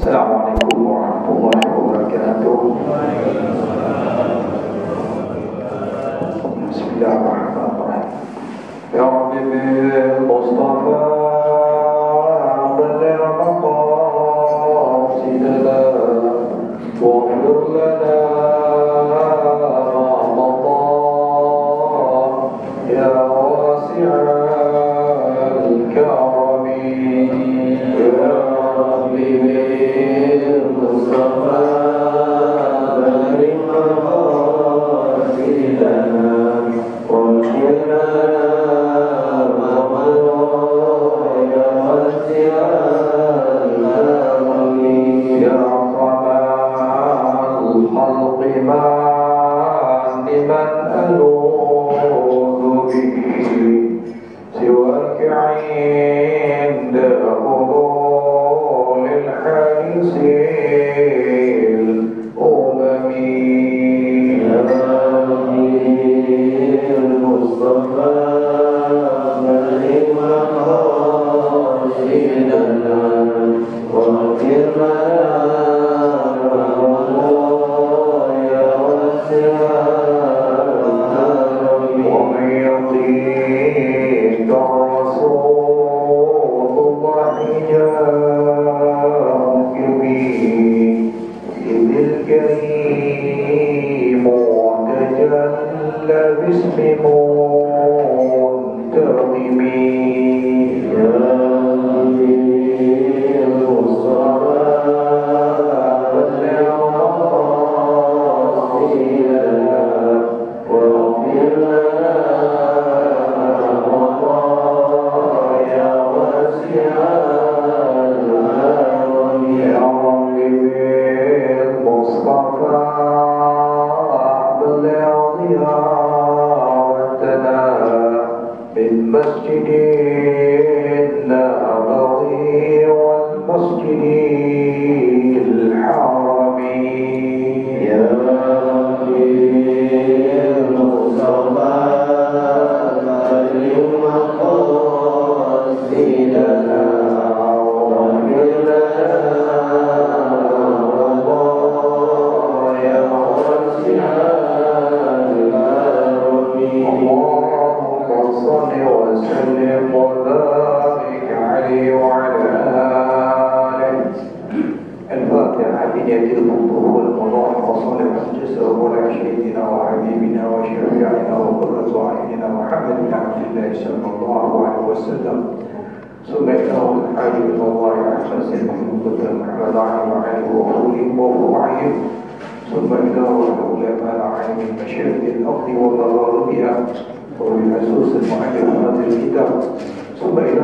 Assalamualaikum warahmatullahi wabarakatuh. Bismillahirrahmanirrahim. Ya Rabbi bil Mustafa balligh maqasidana waghfir lana ma madha ya wasi'al karami ya Rabbi bil Mustafa balligh maqasidana waghfir lana لمن ألوذ به سواك عند حضور الحادث الأمم يا المصطفى بلغ مقاصدنا واغفر باسم منتظم يا المصطفى بلغ مقاصدنا واغفر لنا يا واسع الكرم يا رب بالمصطفى بلغ بالمسجد النبوي والمسجد الحرام يا المصطفى بلغ مقاصدنا واغفر لنا يا واسع صل وسلم وبارك عليه وعلى آله. الفاتحة بنية الوضوء والمنوع وصالح الجسر والعشيدنا وحبيبنا وشفيعنا وقرة أعيننا محمد بن عبد الله صلى الله عليه وسلم ثم إنه الحاج من الله أحسن سيدنا محمد عليه وأولهم وفروعهم ثم إنه العلماء العالم المشايخ الأرض ومغاربها وبحسوس المعلمات الكتاب ثم إلى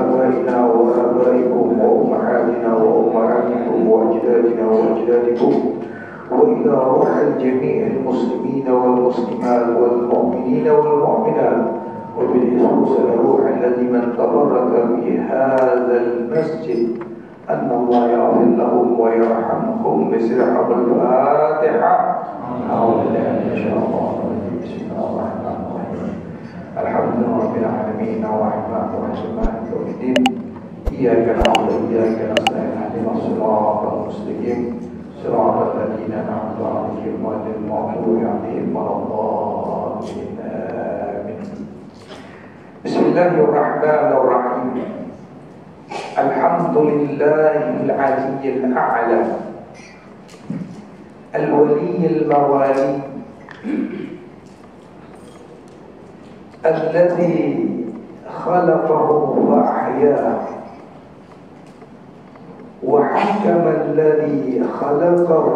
آبائنا وآبائكم وأمهاتنا وأمهاتكم وأجدادنا وأجدادكم وإلى روح جميع المسلمين والمسلمات والمؤمنين والمؤمنات وبالخصوص الروح الذي من تبرك بهذا المسجد أن الله يغفر لهم ويرحمهم بسرعة الفاتحة أعوذ بالله إن شاء الله بسم الله الرحمن الرحيم الحمد لله رب العالمين الرحمن الرحيم مالك يوم الدين إياك نعبد وإياك نستعين اهدنا الصراط المستقيم صراط الذين أنعمت عليهم غير المغضوب عليهم ولا الضالين آمين. بسم الله الرحمن الرحيم الحمد لله العلي الأعلى الولي الموالي الذي خلقه فأحياه وحكم الذي خلقه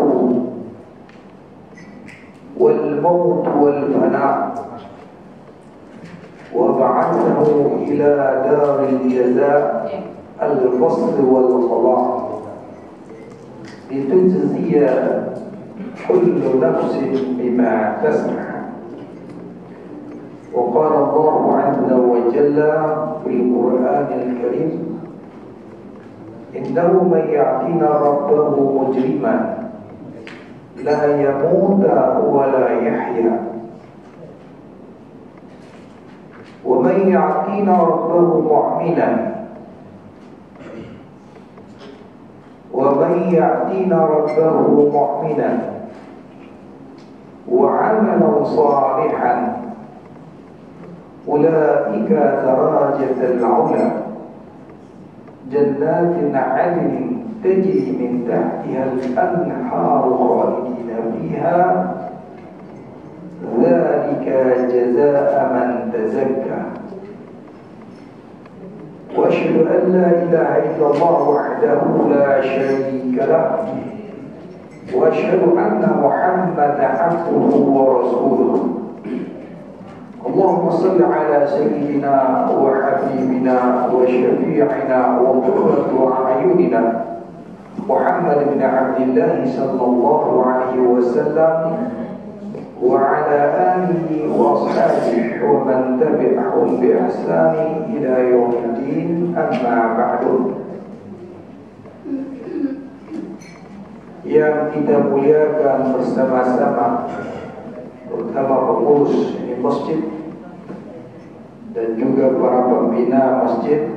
والموت والفناء وبعثه إلى دار الجزاء الفصل والقضاء لتجزي كل نفس بما تسعى. وقال الله عز وجل في القرآن الكريم إنه من يعطينا ربه مجرما لا يموت ولا يحيا ومن يعطينا ربه مؤمنا ومن يأتينا ربه مؤمنا وعملا صالحا أولئك درجة العلا جنات عدن تجري من تحتها الأنهار خالدين فيها ذلك جزاء من تزكى وأشهد أن لا إله إلا الله وحده لا شريك له وأشهد أن محمدا عبده ورسوله اللهم صل على سيدنا وحبيبنا وشفيعنا وقرة أعيننا محمد بن عبد الله صلى الله عليه وسلم وعلى آله وأصحابه ومن تبعهم بإحسان إلى يوم الدين أما بعد. Yang kita muliakan bersama-sama, terutama pengurus ini masjid dan juga para pembina masjid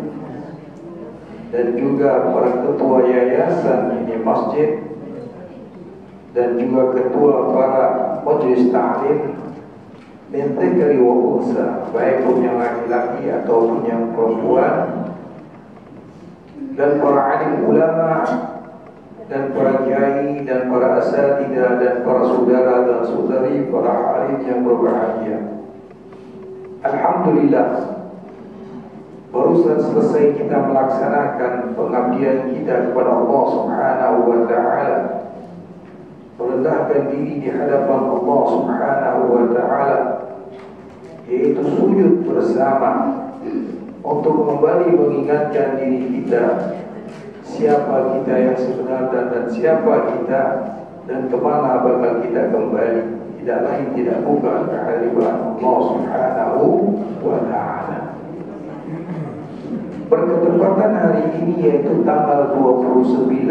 dan juga para ketua yayasan ini masjid dan juga ketua para majelis ta'lim min dzakari wa unsa, baik pun yang laki-laki ataupun yang perempuan, dan para alim ulama dan para kiai dan para asatidzah dan para saudara dan saudari, para alim yang berbahagia. Alhamdulillah, barusan selesai kita melaksanakan pengabdian kita kepada Allah Subhanahu wa taala, merendahkan diri di hadapan Allah Subhanahu wa taala, yaitu sujud bersama untuk kembali mengingatkan diri kita siapa kita yang sebenarnya dan siapa kita dan kemana bakal kita kembali. Tidak lain tidak bukan kehadiran Allah Subhanahu wa taala. Berketepatan hari ini yaitu tanggal 29,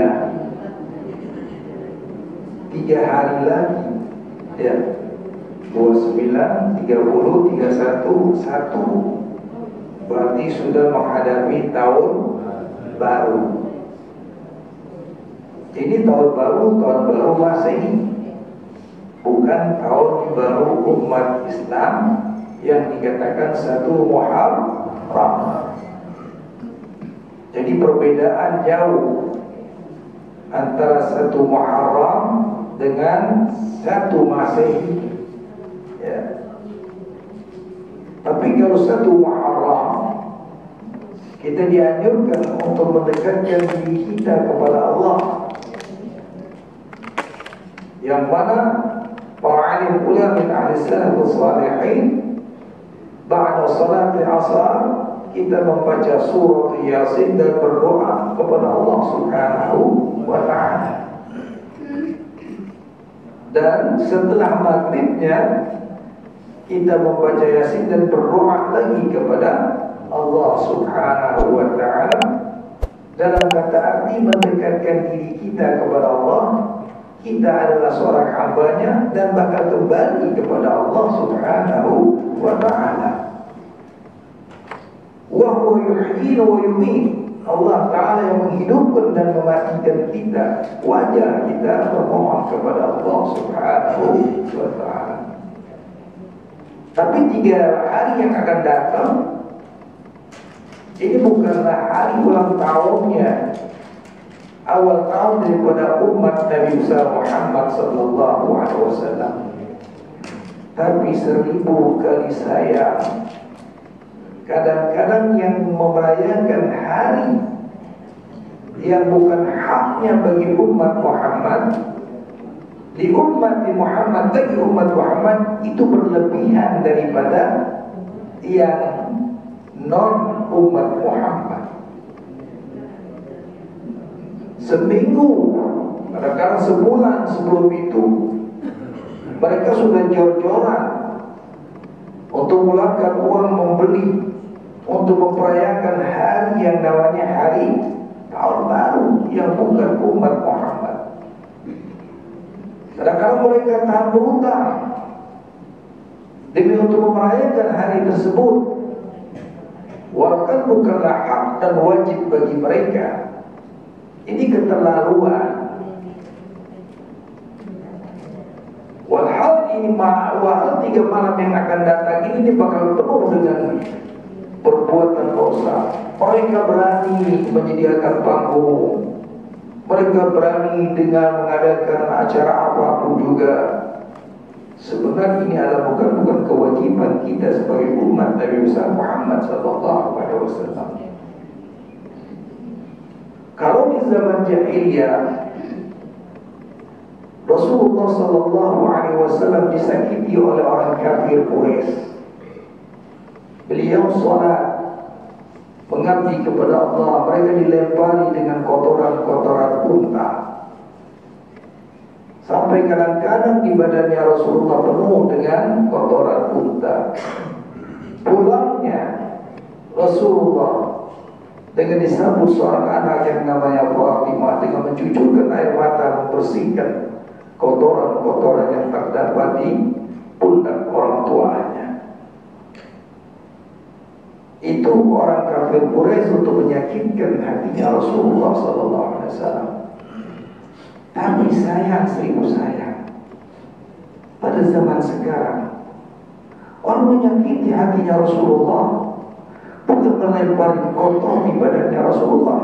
3 hari lagi ya, 29, 30, 31, 1, berarti sudah menghadapi tahun baru. Ini tahun baru Masehi, bukan tahun baru umat Islam yang dikatakan 1 Muharram. Jadi perbedaan jauh antara 1 Muharram dengan 1 Masehi ya. Tapi kalau 1 Muharram kita dianjurkan untuk mendekatkan diri kita kepada Allah, yang mana para alim ulama min ahli salafus salihin ba'da salat asar kita membaca surah Yasin dan berdoa kepada Allah Subhanahu wa ta'ala. Dan setelah maghribnya kita membaca Yasin dan berdoa lagi kepada Allah Subhanahu wa ta'ala, dalam kata arti mendekatkan diri kita kepada Allah. Kita adalah seorang hambanya dan bakal kembali kepada Allah Subhanahu wa ta'ala. Wa huwa yuhyi wa yumiit. Allah Ta'ala yang menghidupkan dan mematikan kita. Wajar kita bermohon kepada Allah Subhanahu wa ta'ala. Tapi 3 hari yang akan datang ini bukanlah hari ulang tahunnya, awal tahun daripada umat Nabi Muhammad sallallahu alaihi wasallam, tapi 1000 kali sayang. Kadang-kadang yang merayakan hari yang bukan haknya bagi umat Muhammad, di umat Muhammad, bagi umat Muhammad itu berlebihan daripada yang non umat Muhammad. Seminggu, kadang-kadang sebulan sebelum itu mereka sudah jor-joran untuk mengeluarkan uang membeli untuk memperayakan hari yang namanya hari tahun baru yang bukan umat Muhammad. Kadang-kadang mereka tahan berhutang demi untuk merayakan hari tersebut, walaupun bukanlah hak dan wajib bagi mereka. Ini keterlaluan. Walhal 3 malam yang akan datang ini bakal penuh dengan perbuatan dosa. Mereka berani menyediakan panggung, mereka berani dengan mengadakan acara apapun juga. Sebenarnya ini adalah bukan kewajiban kita sebagai umat Nabi besar Muhammad SAW. Kalau di zaman jahiliyah Rasulullah SAW disakiti oleh orang kafir Quraisy. Beliau salat mengabdi kepada Allah, mereka dilempari dengan kotoran-kotoran unta. Sampai kadang-kadang di badannya Rasulullah penuh dengan kotoran unta. Pulangnya Rasulullah dengan disambut seorang anak yang namanya Fatimah, dengan mencucurkan air mata membersihkan kotoran-kotoran yang terdapat di pundak orang tuanya. Itu orang kafir Quraisy untuk menyakitkan hatinya Rasulullah SAW. Tapi sayang, seribu sayang, pada zaman sekarang orang menyakiti hatinya Rasulullah bukan melempar kotor di badannya Rasulullah,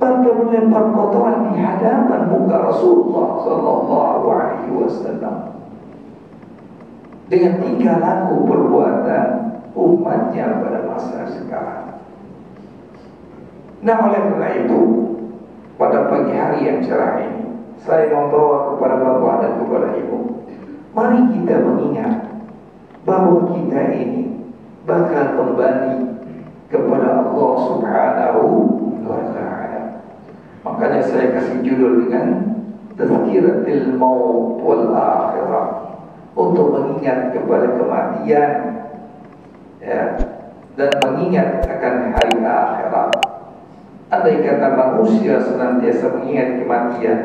bahkan melempar kotoran di hadapan muka Rasulullah SAW dengan tingkah laku perbuatan umatnya pada masa sekarang. Nah, oleh karena itu, pada pagi hari yang cerah ini, saya membawa kepada bapak dan kepada ibu, mari kita mengingat bahwa kita ini bakal kembali kepada Allah Subhanahu wa Ta'ala. Makanya saya kasih judul dengan Tazkiratil Maut wal Akhirah, untuk mengingat kepada kematian, ya, dan mengingat akan hari akhirat. Andai kata manusia senantiasa mengingat kematian,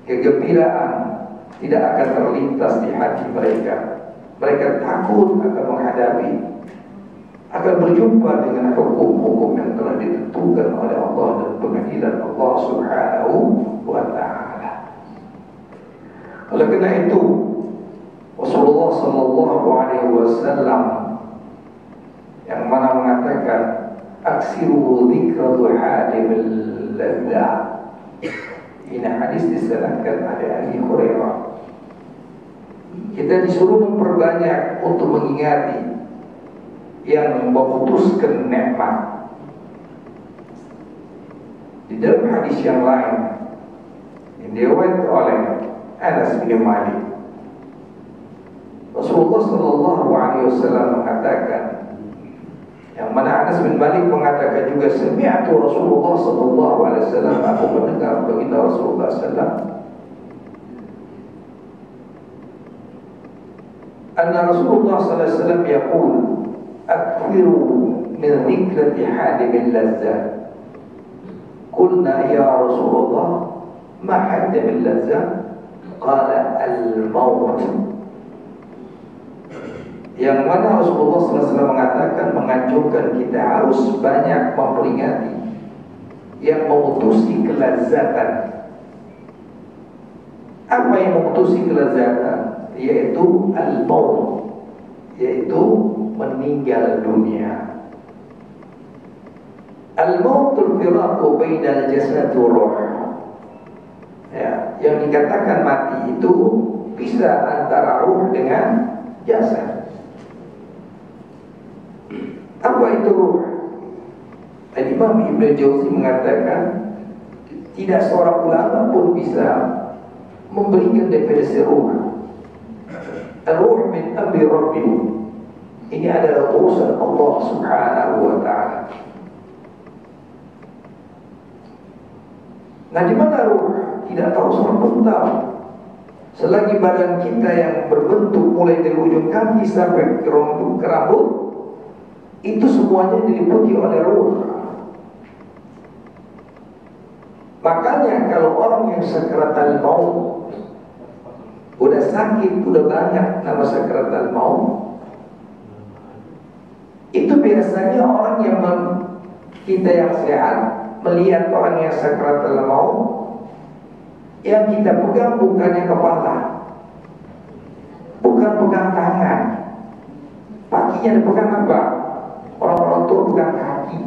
kegembiraan tidak akan terlintas di hati mereka. Mereka takut akan menghadapi, akan berjumpa dengan hukum-hukum yang telah ditentukan oleh Allah dan pengadilan Allah Subhanahu wa Ta'ala. Oleh karena itu, Rasulullah SAW yang mana mengatakan aksiru dzikra hadimil ladzah. Ini hadis disanadkan oleh Abi Hurairah. Kita disuruh memperbanyak untuk mengingati yang memutuskan nikmat. Di dalam hadis yang lain yang diriwayatkan oleh Anas bin Malik, Rasulullah SAW mengatakan, yang mana Anas bin Malik mengatakan juga, sami'tu Rasulullah SAW, aku mendengar baginda Rasulullah SAW, anna Rasulullah SAW yaqul akfiru min dhikrati hadimil lazzah. Qulna ya Rasulullah ma hadimil lazzah? Qala al-maut. Yang mana Rasulullah SAW mengatakan, menganjurkan kita harus banyak memperingati yang memutusi kelezatan. Apa yang memutusi kelezatan? Yaitu al-maut, yaitu meninggal dunia. Al-mautul firaqu bainal jasad wa ruh. Ya, yang dikatakan mati itu bisa antara ruh dengan jasad. Apa itu ruh? Imam Ibn Jauzi mengatakan, tidak seorang ulama pun bisa memberikan definisi ruh. Al-ruh min amri Rabbi. Ini adalah urusan Allah Subhanahu wa Ta'ala. Nah, di mana ruh? Tidak tahu, seorang pun tahu. Selagi badan kita yang berbentuk mulai dari ujung kaki sampai ke rambut, itu semuanya diliputi oleh ruh. Makanya kalau orang yang sakaratul maut, udah sakit, udah banyak nama sakaratul maut, itu biasanya orang yang kita yang sehat melihat orang yang sakaratul maut, yang kita pegang bukannya kepala, bukan pegang tangan, paginya dipegang apa? Orang-orang tua pegang kaki.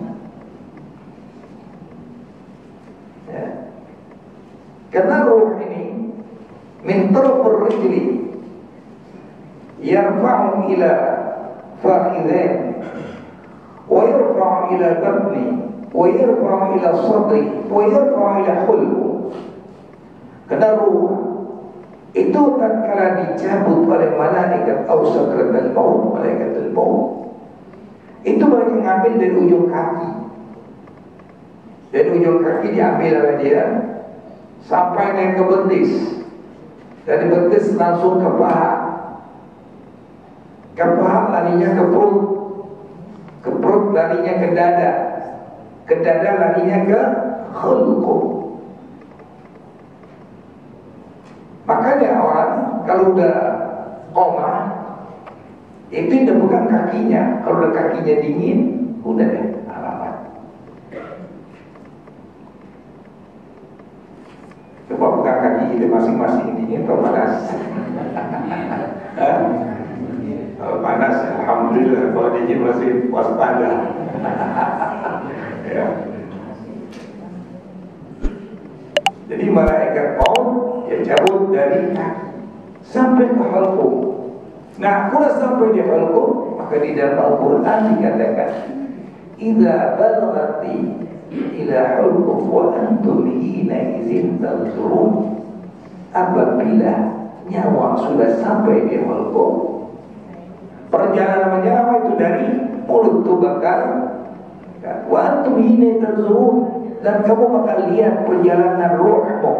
Ya. Karena ruh ini min tarafur rijli yarfa'u ila fakhidhain wa yarfa'u ila batni wa yarfa'u ila sadri wa yarfa'u ila khulqi. Karena ruh itu tatkala dicabut oleh malaikat sakratul maut, malaikatul maut, itu mereka ngambil dari ujung kaki. Dari ujung kaki diambil oleh dia sampai naik ke betis. Dari betis langsung ke paha. Ke paha larinya ke perut. Ke perut larinya ke dada. Ke dada larinya ke khulqu. Makanya orang kalau udah koma itu udah bukan kakinya. Kalau udah kakinya dingin, udah deh alamat. Coba pegang kaki kita masing-masing dingin atau panas? Kalau panas, alhamdulillah. Kalau dingin masih waspada. Ya. Jadi malaikat maut ya cabut dari kaki sampai ke halqum. Nah, kalau sampai di halqum, maka di dalam Al-Quran dikatakan, "Idza balagati ila halqum wa antum hina idzin tanzurun." Apabila nyawa sudah sampai di halqum, perjalanan nyawa itu dari mulut tuh bakal wa antum hina tanzurun, dan kamu bakal lihat perjalanan ruhmu.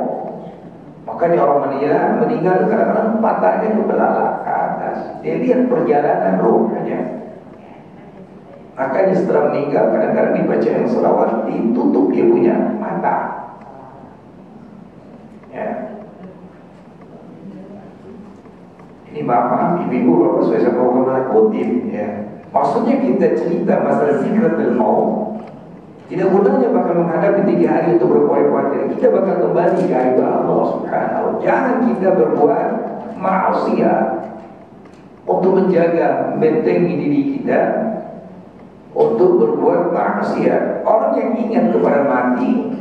Makanya orang meninggal kadang-kadang matanya kebelalak ke atas. Dia lihat perjalanan ruhnya. Makanya setelah meninggal kadang-kadang dibaca yang selawat, ditutup dia punya mata. Ya. Ini bapak, ibu, bapak saya mau kutip. Ya. Maksudnya kita cerita masalah sikratul maut. Tidak mudahnya bakal menghadapi 3 hari untuk berpoya-poya. Kita bakal kembali ke hadirat Allah Subhanahu. Jangan kita berbuat maksiat untuk menjaga bentengi diri kita untuk berbuat maksiat. Orang yang ingat kepada mati,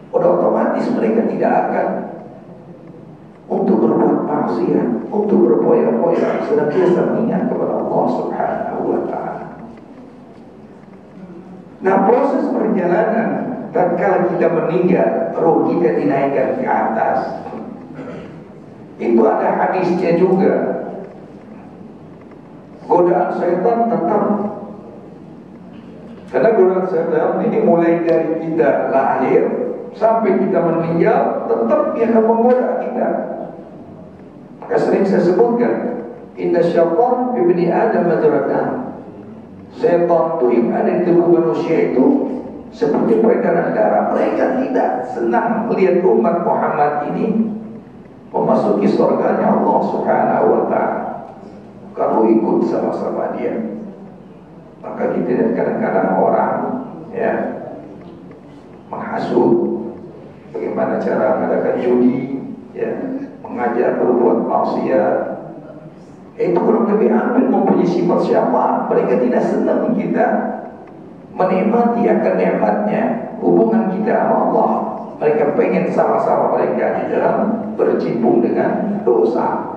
udah otomatis mereka tidak akan untuk berbuat maksiat, untuk berpoya-poya, senantiasa mengingat kepada Allah Subhanahu wa Ta'ala. Nah, proses perjalanan tatkala kita meninggal, roh kita dinaikkan ke atas. Itu ada hadisnya juga. Godaan setan tetap. Karena godaan setan ini mulai dari kita lahir sampai kita meninggal, tetap dia akan menggoda kita. Maka sering saya sebutkan, inna syaitan ibni Adam madratan. Setan itu yang ada di tubuh manusia itu seperti peredaran darah. Mereka tidak senang melihat umat Muhammad ini memasuki surganya Allah Subhanahu wa Ta'ala. Kalau ikut sama-sama dia, maka kita lihat kadang-kadang orang ya menghasut bagaimana cara mengadakan judi, ya, mengajak berbuat maksiat. Itu kurang lebih ambil mempunyai sifat siapa. Mereka tidak senang kita menikmati akan nikmatnya hubungan kita sama Allah. Mereka pengen sama-sama mereka di dalam bercimpung dengan dosa.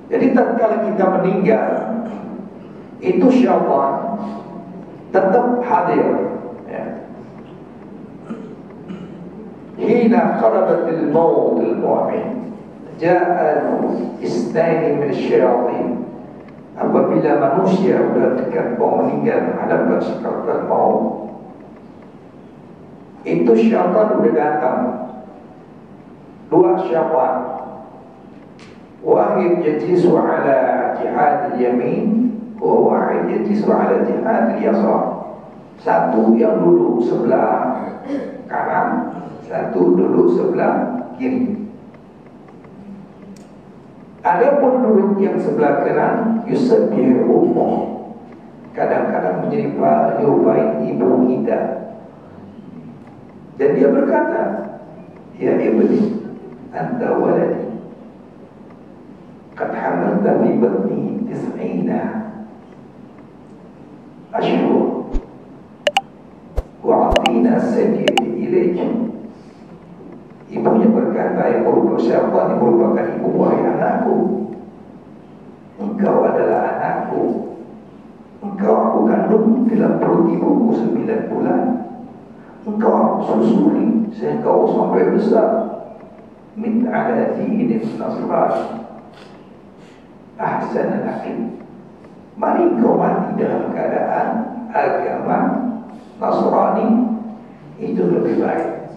Jadi tatkala kita meninggal, itu syaitan tetap hadir. Ya. Hina qarabatil mautul mu'min ja'al isnaini min syayatin. Apabila manusia sudah dekat mau meninggal menghadapkan sakaratul maut, itu syaitan sudah datang. 2 syaitan. Wahid yajisu ala jihad yamin, wa wahid yajisu ala jihad yasar. Satu yang duduk sebelah kanan, satu duduk sebelah kiri. Adapun duduk yang sebelah kanan yusabbihu kadang-kadang menyerupai ibu kita. Dan dia berkata, ya ibni, anta waladi, qad hamalta fi batni 90 ashhur wa atina sayyidi ilayk. Ibunya berkata, yang merupakan siapa, yang merupakan ibu, wahai anakku, engkau adalah anakku, engkau aku kandung dalam perut ibuku 9 bulan, engkau aku susui sehingga kau sampai besar. Min ala dinin nasrani ahsan al-aqim. Mari kau mati dalam keadaan agama Nasrani, itu lebih baik.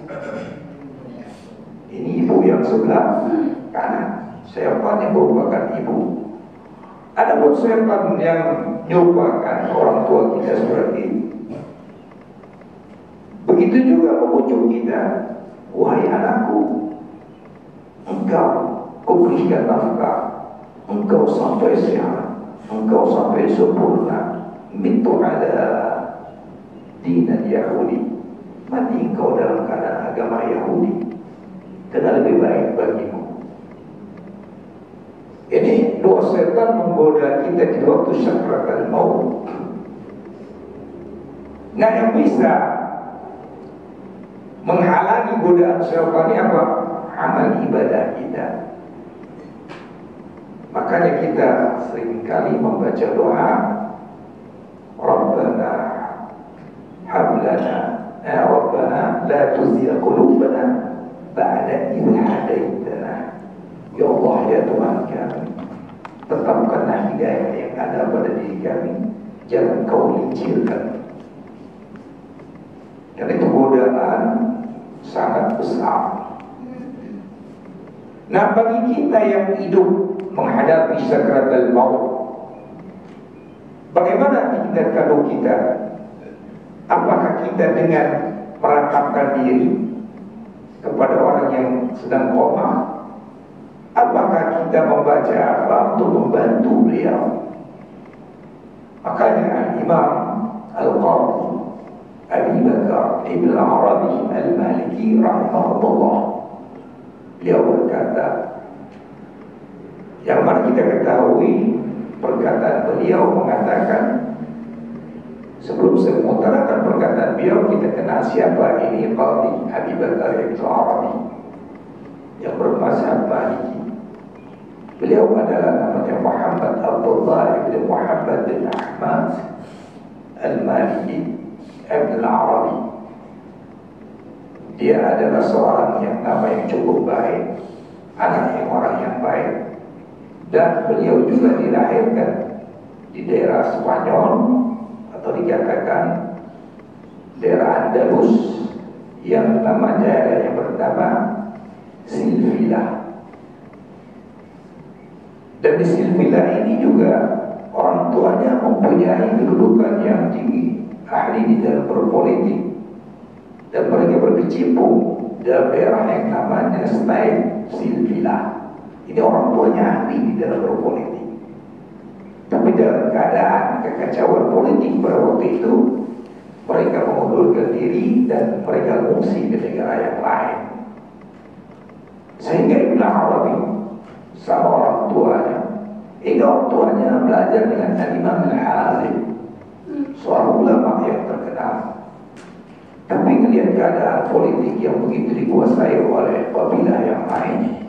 Ini ibu yang sebelah kanan, syaitan yang merupakan ibu. Ada pun syaitan yang merupakan orang tua kita seperti ini. Begitu juga mengucuk kita, wahai anakku, engkau kuberikan nafkah, engkau sampai sehat, engkau sampai sempurna, mitu ala dinan Yahudi, mati engkau dalam keadaan agama Yahudi, karena lebih baik bagimu. Ini doa setan menggoda kita di waktu sakratul maut. Nah, yang bisa menghalangi godaan setan ini apa? Amal ibadah kita. Makanya kita seringkali membaca doa, Rabbana hablana, Rabbana la tuzigh qulubana ba'da idh hadaitana. Ya Allah, ya Tuhan kami, tetapkanlah hidayah yang ada pada diri kami, jangan kau lincirkan. Dan itu godaan sangat besar. Nah, bagi kita yang hidup menghadapi sakratul maut, bagaimana tingkat kalau kita? Apakah kita dengan merangkapkan diri kepada orang yang sedang koma? Apakah kita membaca apa untuk membantu beliau? Makanya Imam Al-Qadhi Abi Bakar Ibn Arabi Al-Maliki rahimahullah, beliau berkata, yang mana kita ketahui perkataan beliau mengatakan, sebelum saya mengutarakan perkataan beliau, kita kenal siapa ini Qadhi Abi Bakar Ibn Arabi yang bermazhab Maliki. Beliau adalah namanya Muhammad Abdullah ibn Muhammad bin Ahmad Al-Maliki Ibn Arabi. Dia adalah seorang yang nama yang cukup baik, anak yang orang yang baik, dan beliau juga dilahirkan di daerah Spanyol atau dikatakan daerah Andalus yang nama daerahnya bernama Silvila. Dan di Silvila ini juga orang tuanya mempunyai kedudukan yang tinggi, ahli di dalam berpolitik, dan mereka berkecimpung dalam daerah yang namanya Snail Silvila. Ini orang tuanya ahli di dalam berpolitik. Tapi dalam keadaan kekacauan politik pada waktu itu, mereka mengundurkan diri dan mereka mengungsi ke negara yang lain. Sehingga Ibn Arabi sama orang tuanya, orang tuanya belajar dengan Imam Al-Hazim, seorang ulama yang terkenal. Tapi melihat keadaan politik yang begitu dikuasai oleh kabilah yang lain,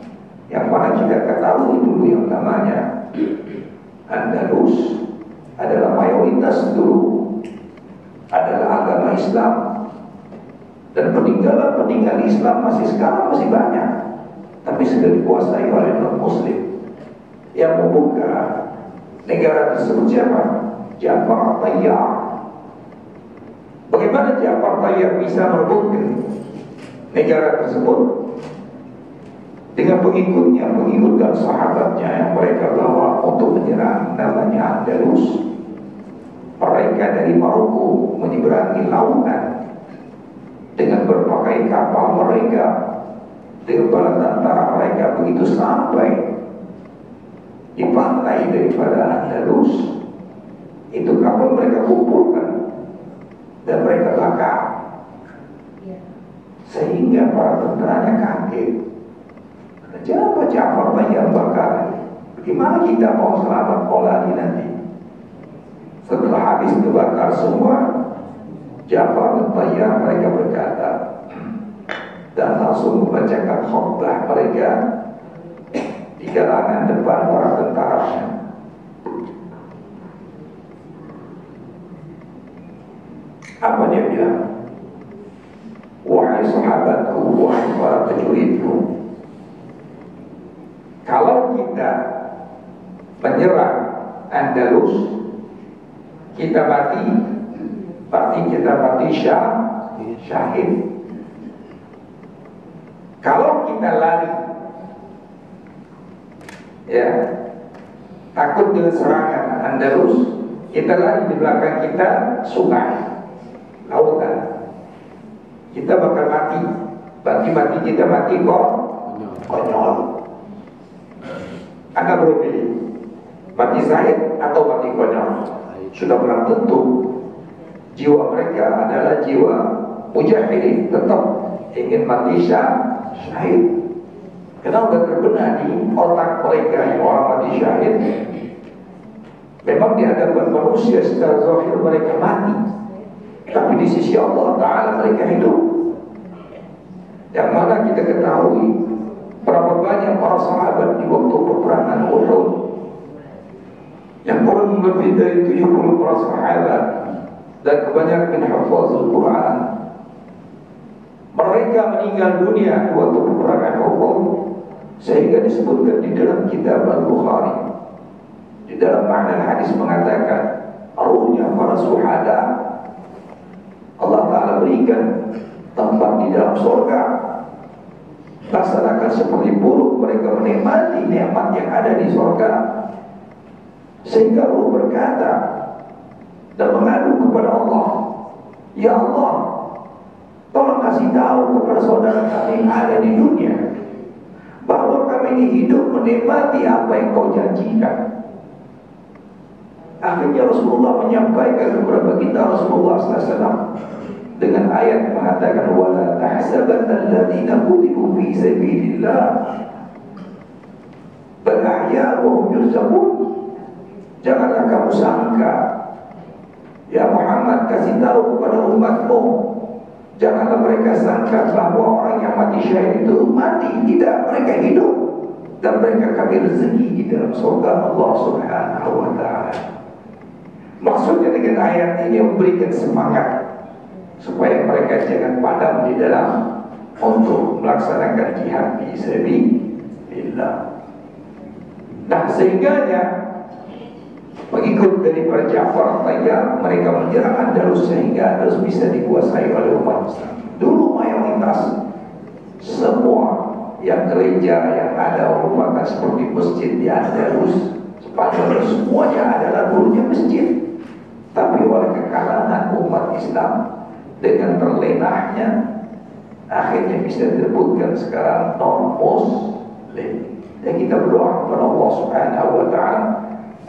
yang mana kita ketahui dulu yang namanya Andalus adalah mayoritas dulu adalah agama Islam, dan peninggalan Islam masih sekarang masih banyak, tapi sudah dikuasai oleh non-Muslim. Yang membuka negara tersebut siapa? Ja'far Tayyar. Bagaimana Ja'far Tayyar bisa merebutkan negara tersebut? Dengan pengikutnya, pengikut dan sahabatnya yang mereka bawa untuk menyerang namanya Andalus. Mereka dari Maroko menyeberangi lautan dengan berbagai kapal mereka, dengan bala tentara mereka, begitu sampai di pantai daripada Andalus, itu kapal mereka kumpulkan dan mereka bakar, sehingga para tentaranya kaget. Siapa Ja'far yang bakar? Gimana kita mau selamat Maulani nanti? Setelah habis terbakar semua, Ja'far dan Tayyar mereka berkata dan langsung membacakan khutbah mereka di kalangan depan para tentaranya. Apa dia bilang? Wahai sahabatku, wahai para prajuritku, kalau kita menyerang Andalus, kita mati, berarti kita mati syahid. Kalau kita lari, ya, takut dengan serangan Andalus, kita lari, di belakang kita sungai, lautan, kita bakal mati. Berarti mati kita mati konyol. Anda perlu pilih mati syahid atau mati konyol. Sudah belum tentu. Jiwa mereka adalah jiwa mujahidin, tetap ingin mati syahid. Karena sudah terbenar di otak mereka yang orang mati syahid. Memang di hadapan manusia secara zahir mereka mati, tapi di sisi Allah Ta'ala mereka hidup. Yang mana kita ketahui berapa banyak para sahabat di waktu peperangan Uhud, yang kurang lebih dari 70 para sahabat dan kebanyakan hafazul Quran, mereka meninggal dunia di waktu peperangan Uhud, sehingga disebutkan di dalam kitab Al-Bukhari, di dalam makna hadis mengatakan ruhnya para syuhada Allah Ta'ala berikan tempat di dalam surga. Laksanakan seperti buruk mereka menikmati nikmat yang ada di surga, sehingga ruh berkata dan mengadu kepada Allah, ya Allah, tolong kasih tahu kepada saudara kami yang ada di dunia bahwa kami ini hidup menikmati apa yang kau janjikan. Akhirnya Rasulullah menyampaikan kepada baginda Rasulullah SAW dengan ayat yang mengatakan wala tahsabanna alladziina qutilu fi sabilillah bal ahya'un yurzaqun. Janganlah kamu sangka, ya Muhammad, kasih tahu kepada umatmu, janganlah mereka sangka bahwa orang yang mati syahid itu mati. Tidak, mereka hidup dan mereka kami rezeki di dalam surga Allah Subhanahu wa Ta'ala. Maksudnya dengan ayat ini memberikan semangat supaya mereka jangan padam di dalam untuk melaksanakan jihad fi sabilillah. Nah, sehingganya pengikut dari para Ja'far Tayyar mereka menyerang Andalus sehingga Andalus bisa dikuasai oleh umat Islam. Dulu mayoritas semua yang gereja yang ada merupakan seperti masjid di Andalus, sepanjang semuanya adalah dulunya masjid. Tapi oleh kekalangan umat Islam dengan terlenahnya akhirnya bisa disebutkan sekarang non-muslim. Dan kita berdoa kepada Allah Subhanahu wa Ta'ala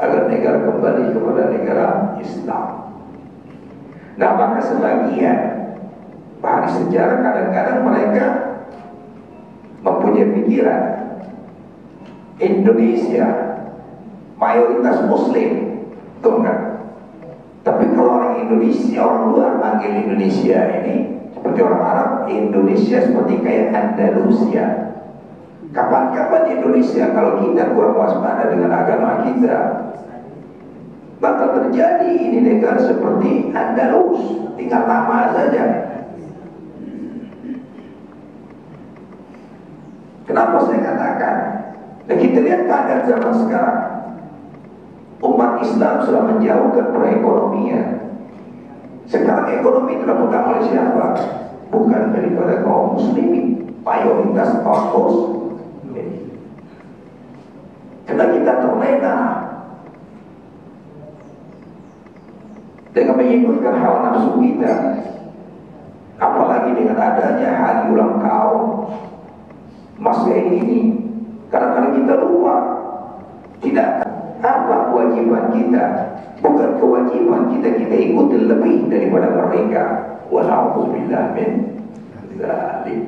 agar negara kembali kepada negara Islam. Nah, maka sebagian bahkan sejarah kadang-kadang mereka mempunyai pikiran Indonesia mayoritas muslim, betul kan? Tapi kalau orang Indonesia, orang luar panggil Indonesia ini seperti orang Arab, Indonesia seperti kayak Andalusia. Kapan-kapan Indonesia kalau kita kurang waspada dengan agama kita, bakal terjadi ini negara seperti Andalus, tinggal nama saja. Kenapa saya katakan? Dan kita lihat keadaan zaman sekarang, umat Islam sudah menjauhkan perekonomian. Sekarang ekonomi terpegang oleh siapa? Bukan daripada kaum muslimin, mayoritas kaum muslimin. Karena kita terlena dengan mengikutkan hawa nafsu kita, apalagi dengan adanya hari ulang tahun masa ini. Kadang-kadang kita lupa tidak apa kewajiban kita Bukan kewajiban kita ikuti lebih daripada mereka. Wa na'udzubillah min dzalik.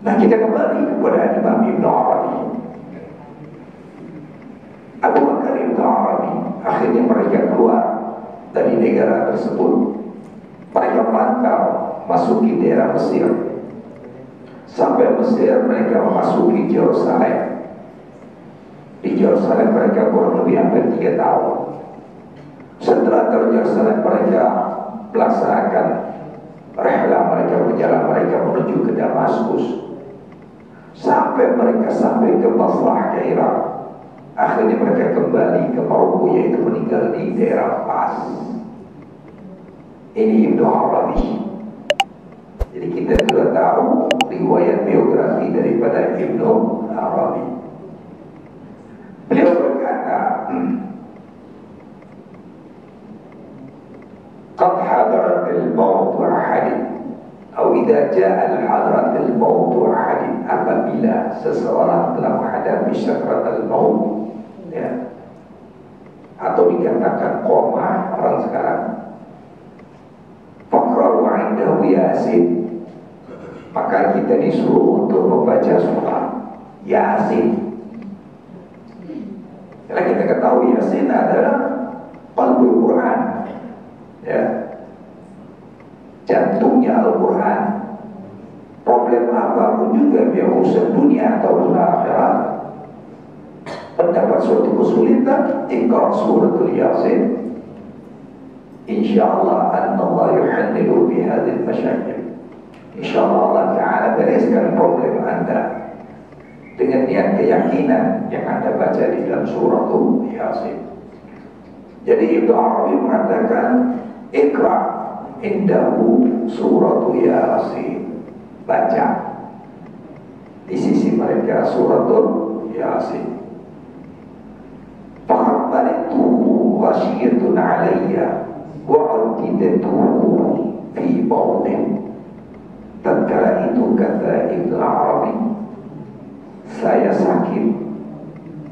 Nah, kita kembali kepada Imam Ibn Arabi. Abu Bakar Ibn Arabi, akhirnya mereka keluar dari negara tersebut. Mereka merantau masuki daerah Mesir. Sampai Mesir mereka memasuki Yerusalem. Di Yerusalem mereka kurang lebih hampir 3 tahun. Setelah dari Yerusalem mereka melaksanakan rehlah mereka, berjalan mereka menuju ke Damaskus. Sampai mereka sampai ke Basrah, ke Irak. Akhirnya mereka kembali ke Maroko, yaitu meninggal di daerah Fas. Ini Ibn Arabi. Jadi kita sudah tahu riwayat biografi daripada Ibn Arabi. Beliau berkata, "Qad hadarat al-maut ahadin." Atau idza jaa al-hadrat al-maut ahadin, apabila seseorang telah menghadapi sakaratul maut, ya, atau dikatakan koma orang sekarang, faqra'u 'indahu Yasin, maka kita disuruh untuk membaca surah Yasin. Karena kita ketahui Yasin adalah qalbul Quran, ya, jantungnya Al-Quran. Problem apapun juga, biar urusan dunia atau akhirat, mendapat suatu kesulitan, ikra suratul Yasin, insyaallah Allah yuhallilu bi hadhihi al-masyaikil. Insyaallah Allah Ta'ala bereskan problem Anda dengan niat keyakinan yang Anda baca di dalam suratul Yasin. Jadi Ibnu Arabi mengatakan, ikra indahu suratul Yasin, baca di sisi mereka suratul Yasin. Faqad balitu ghasyiyatun alayya wa aqidatu fi bawnin. Tatkala itu kata Ibnu Arabi, saya sakit,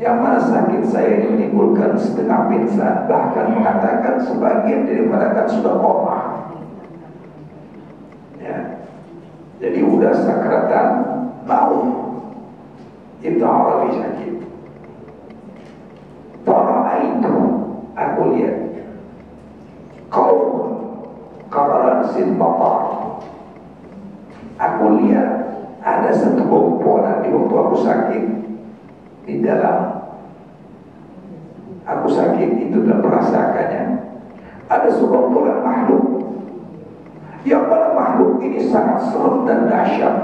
yang mana sakit saya ini menimbulkan setengah pingsan, bahkan mengatakan sebagian daripada kan sudah koma, ya. Jadi udah sakratan maut. Ibnu Arabi sakit. Para itu aku lihat kaum karalan sin batar. Aku lihat ada satu kumpulan di waktu aku sakit, di dalam aku sakit itu dan merasakannya, ada sekumpulan makhluk yang pada makhluk ini sangat serem dan dahsyat.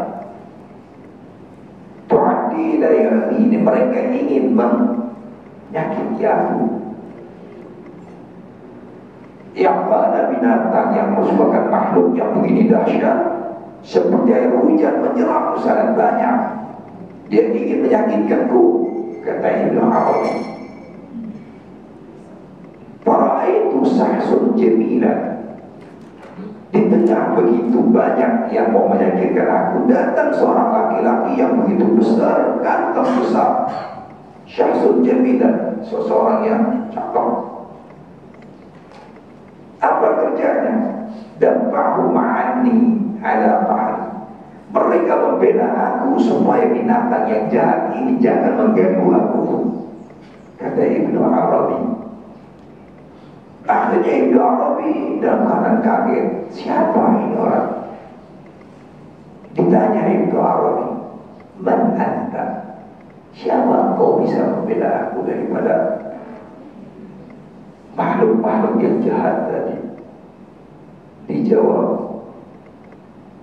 Tu'addi dari ini, mereka ingin menyakiti aku. Yang mana binatang yang merupakan makhluk yang begini dahsyat, seperti air hujan menyeram sangat banyak, dia ingin menyakitkanku, kata Ibnu Arabi. Para itu sahsun jamilan, di tengah begitu banyak yang mau menyakitkan aku, datang seorang laki-laki yang begitu besar, ganteng besar, sahsun jamilan, seseorang yang cakep. Apa kerjanya? Dafahu ma'ani ala ta'ala. Mereka membela aku supaya binatang yang jahat ini jangan mengganggu aku, kata Ibnu Arabi. Akhirnya Ibnu Arabi dalam keadaan kaget, siapa ini orang? Ditanya Ibnu Arabi, man anta? Siapa kau bisa membela aku daripada makhluk-makhluk yang jahat tadi? Dijawab,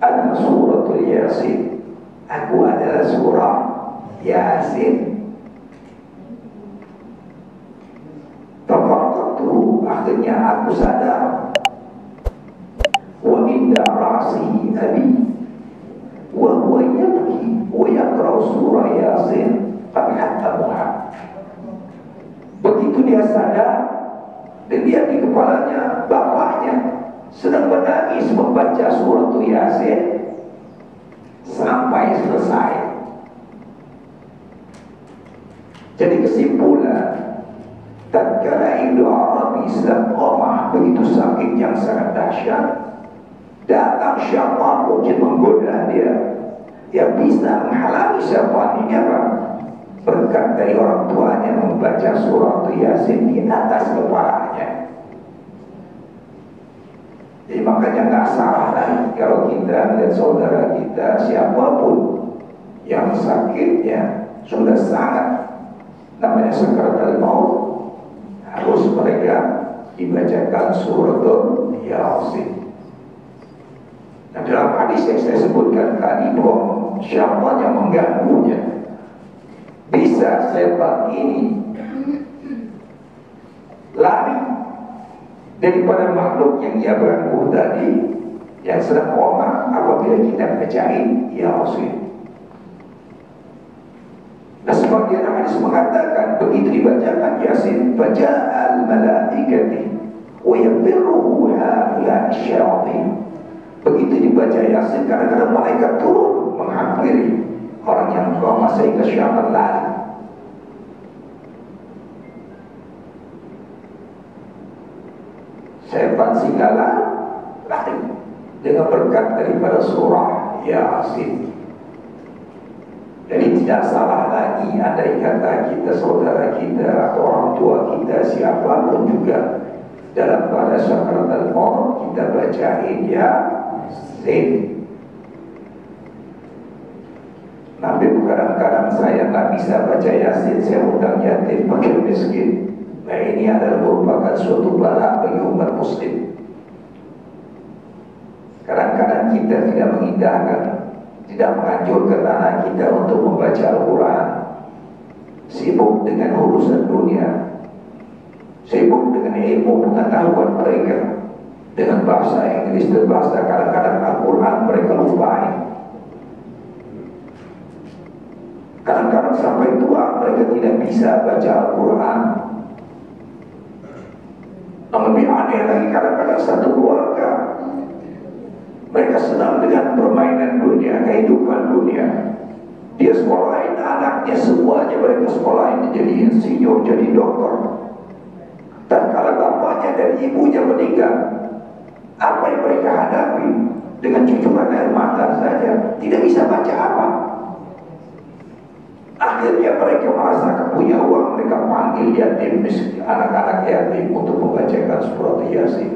ana suratul Yasin, aku adalah surah Yasin. Tafaqatu, akhirnya aku sadar, wa inda ra'si abi wa huwa yabki wa yaqra'u surah Yasin qad hattamuha. Begitu dia sadar, dan dia di kepalanya bapaknya sedang menangis membaca surat Yasin sampai selesai. Jadi kesimpulan, tatkala Ibnu Arabi istiqomah begitu sakit yang sangat dahsyat, datang syaitan mungkin menggoda dia. Yang bisa menghalangi syaitan ini apa? Berkat dari orang tuanya membaca surah Yasin di atas kepalanya. Jadi makanya nggak salah lagi kalau kita lihat saudara kita siapapun yang sakitnya sudah sangat namanya sakaratul maut, harus mereka dibacakan suratul Yasin. Nah, dalam hadis yang saya sebutkan tadi bahwa siapa yang mengganggunya, bisa setan ini lari daripada makhluk yang ia ganggu tadi yang sedang koma apabila kita bacain Yasin. Nah, sebagian hadis mengatakan begitu dibacakan Yasin, baca al-malaikati wa yabirruhu haula syayatin. Begitu dibaca Yasin, kadang-kadang malaikat turun menghampiri orang yang koma sehingga syaitan lari. Setan singgala lari dengan berkat daripada surah Yasin. Jadi tidak salah lagi andai kata kita, saudara kita, atau orang tua kita, siapapun juga dalam pada sakaratul maut kita bacain Yasin. Tapi kadang-kadang saya nggak bisa baca Yasin, saya undang yatim, fakir miskin. Nah, ini adalah merupakan suatu bala bagi umat muslim. Kadang-kadang kita tidak mengindahkan, tidak menganjurkan anak kita untuk membaca Al-Quran, sibuk dengan urusan dunia, sibuk dengan ilmu pengetahuan mereka, dengan bahasa Inggris dan bahasa kadang-kadang Al-Quran mereka lupain. Kadang-kadang sampai tua mereka tidak bisa baca Al-Quran. Yang lebih aneh lagi, kadang-kadang satu keluarga mereka senang dengan permainan dunia, kehidupan dunia. Dia sekolahin anaknya semuanya, mereka sekolahin jadi insinyur, jadi dokter. Dan kalau bapaknya dan ibunya meninggal, apa yang mereka hadapi? Dengan cucuran air mata saja, tidak bisa baca apa. Akhirnya mereka merasa punya uang, mereka panggil yatim, anak-anak yatim untuk membacakan surat Yasin.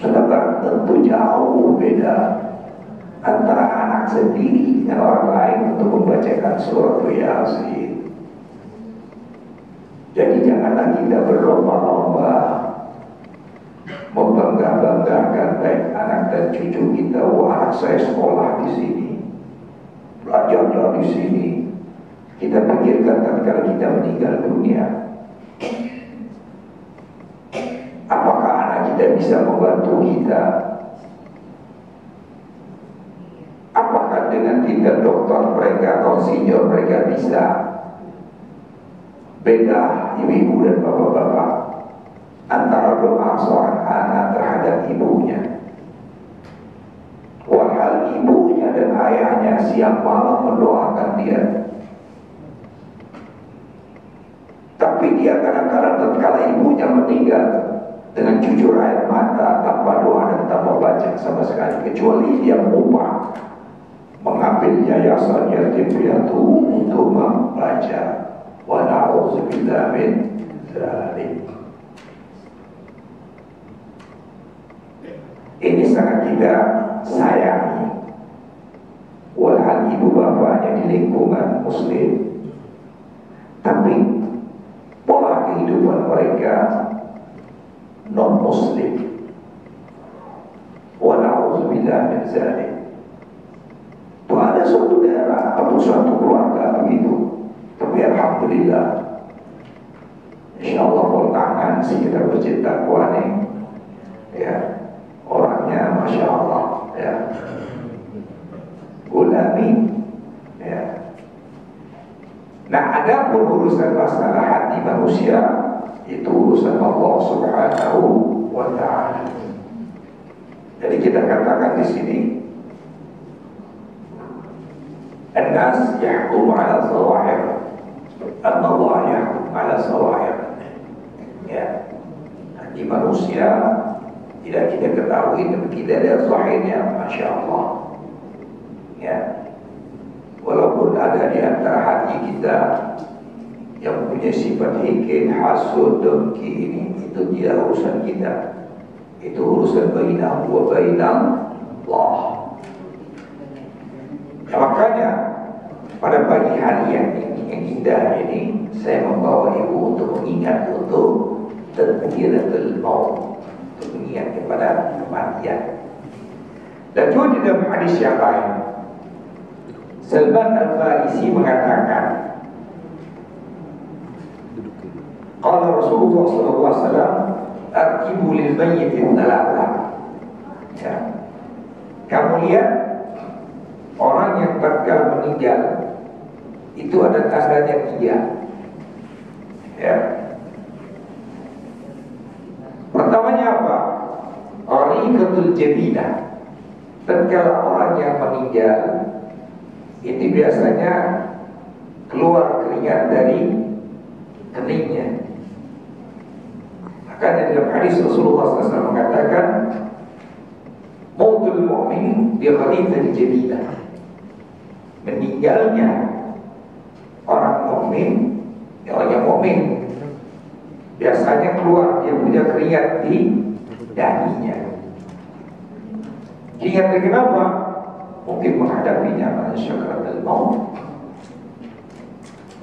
Sedangkan tentu jauh beda antara anak sendiri dengan orang lain untuk membacakan surat Yasin. Jadi janganlah kita berlomba-lomba membangga-banggakan baik anak dan cucu kita. Wah, anak saya sekolah di sini, belajarnya di sini. Kita pikirkan tatkala kita meninggal dunia, apakah anak kita bisa membantu kita? Apakah dengan tingkat dokter mereka atau senior mereka bisa beda ibu-ibu dan bapak-bapak antara doa seorang anak terhadap ibunya? Walhal ibunya dan ayahnya siang malam mendoakan dia, tapi dia kadang-kadang tatkala ibunya meninggal dengan jujur air mata, tanpa doa dan tanpa baca sama sekali, kecuali dia mengubah mengambil yayasan yatim piatu untuk membaca. Wa na'udzubillah min dzalik. Ini sangat kita sayangi. Walhal ibu bapaknya di lingkungan muslim, tapi pola kehidupan mereka non muslim. Wa na'udzubillah min dzalik. Itu ada suatu daerah atau suatu keluarga begitu, tapi alhamdulillah, insyaallah tangan sih kita bercinta kuane, ya, orangnya masya Allah, ya, ulami, ya. Nah, ada pun urusan masalah hati manusia, itu urusan Allah Subhanahu wa Ta'ala. Jadi kita katakan di sini, an-nas yahkumu 'ala dhawahir. Al-mawayah ala sawayah. Ya, hati manusia tidak kita ketahui dan tidak ada sahihnya, Masya Allah. Ya, walaupun ada di antara hati kita yang punya sifat hikid, hasud, dengki, ini itu tidak urusan kita. Itu urusan bainahu wa bainal Allah. Ya, makanya pada pagi hari yang indah ini saya membawa ibu untuk mengingat untuk tadhkiratul maut, untuk mengingat kepada kematian. Dan juga di dalam hadis yang lain, Salman Al-Farisi mengatakan, qala Rasulullah sallallahu alaihi wasallam, "Aqibu lil mayyit thalatha." Ya. Kamu lihat orang yang tatkala meninggal itu ada tandanya 3. Ya. Pertamanya apa? Ariqatul jabinah. Tatkala orang yang meninggal itu biasanya keluar keringat dari keningnya. Makanya dalam hadis Rasulullah SAW mengatakan, mautul mu'min bi khalifatil jabinah. Meninggalnya orang mukmin, orang yang mukmin biasanya keluar dia punya keringat di dahinya. Keringat kenapa? Mungkin menghadapinya syakaratul maut.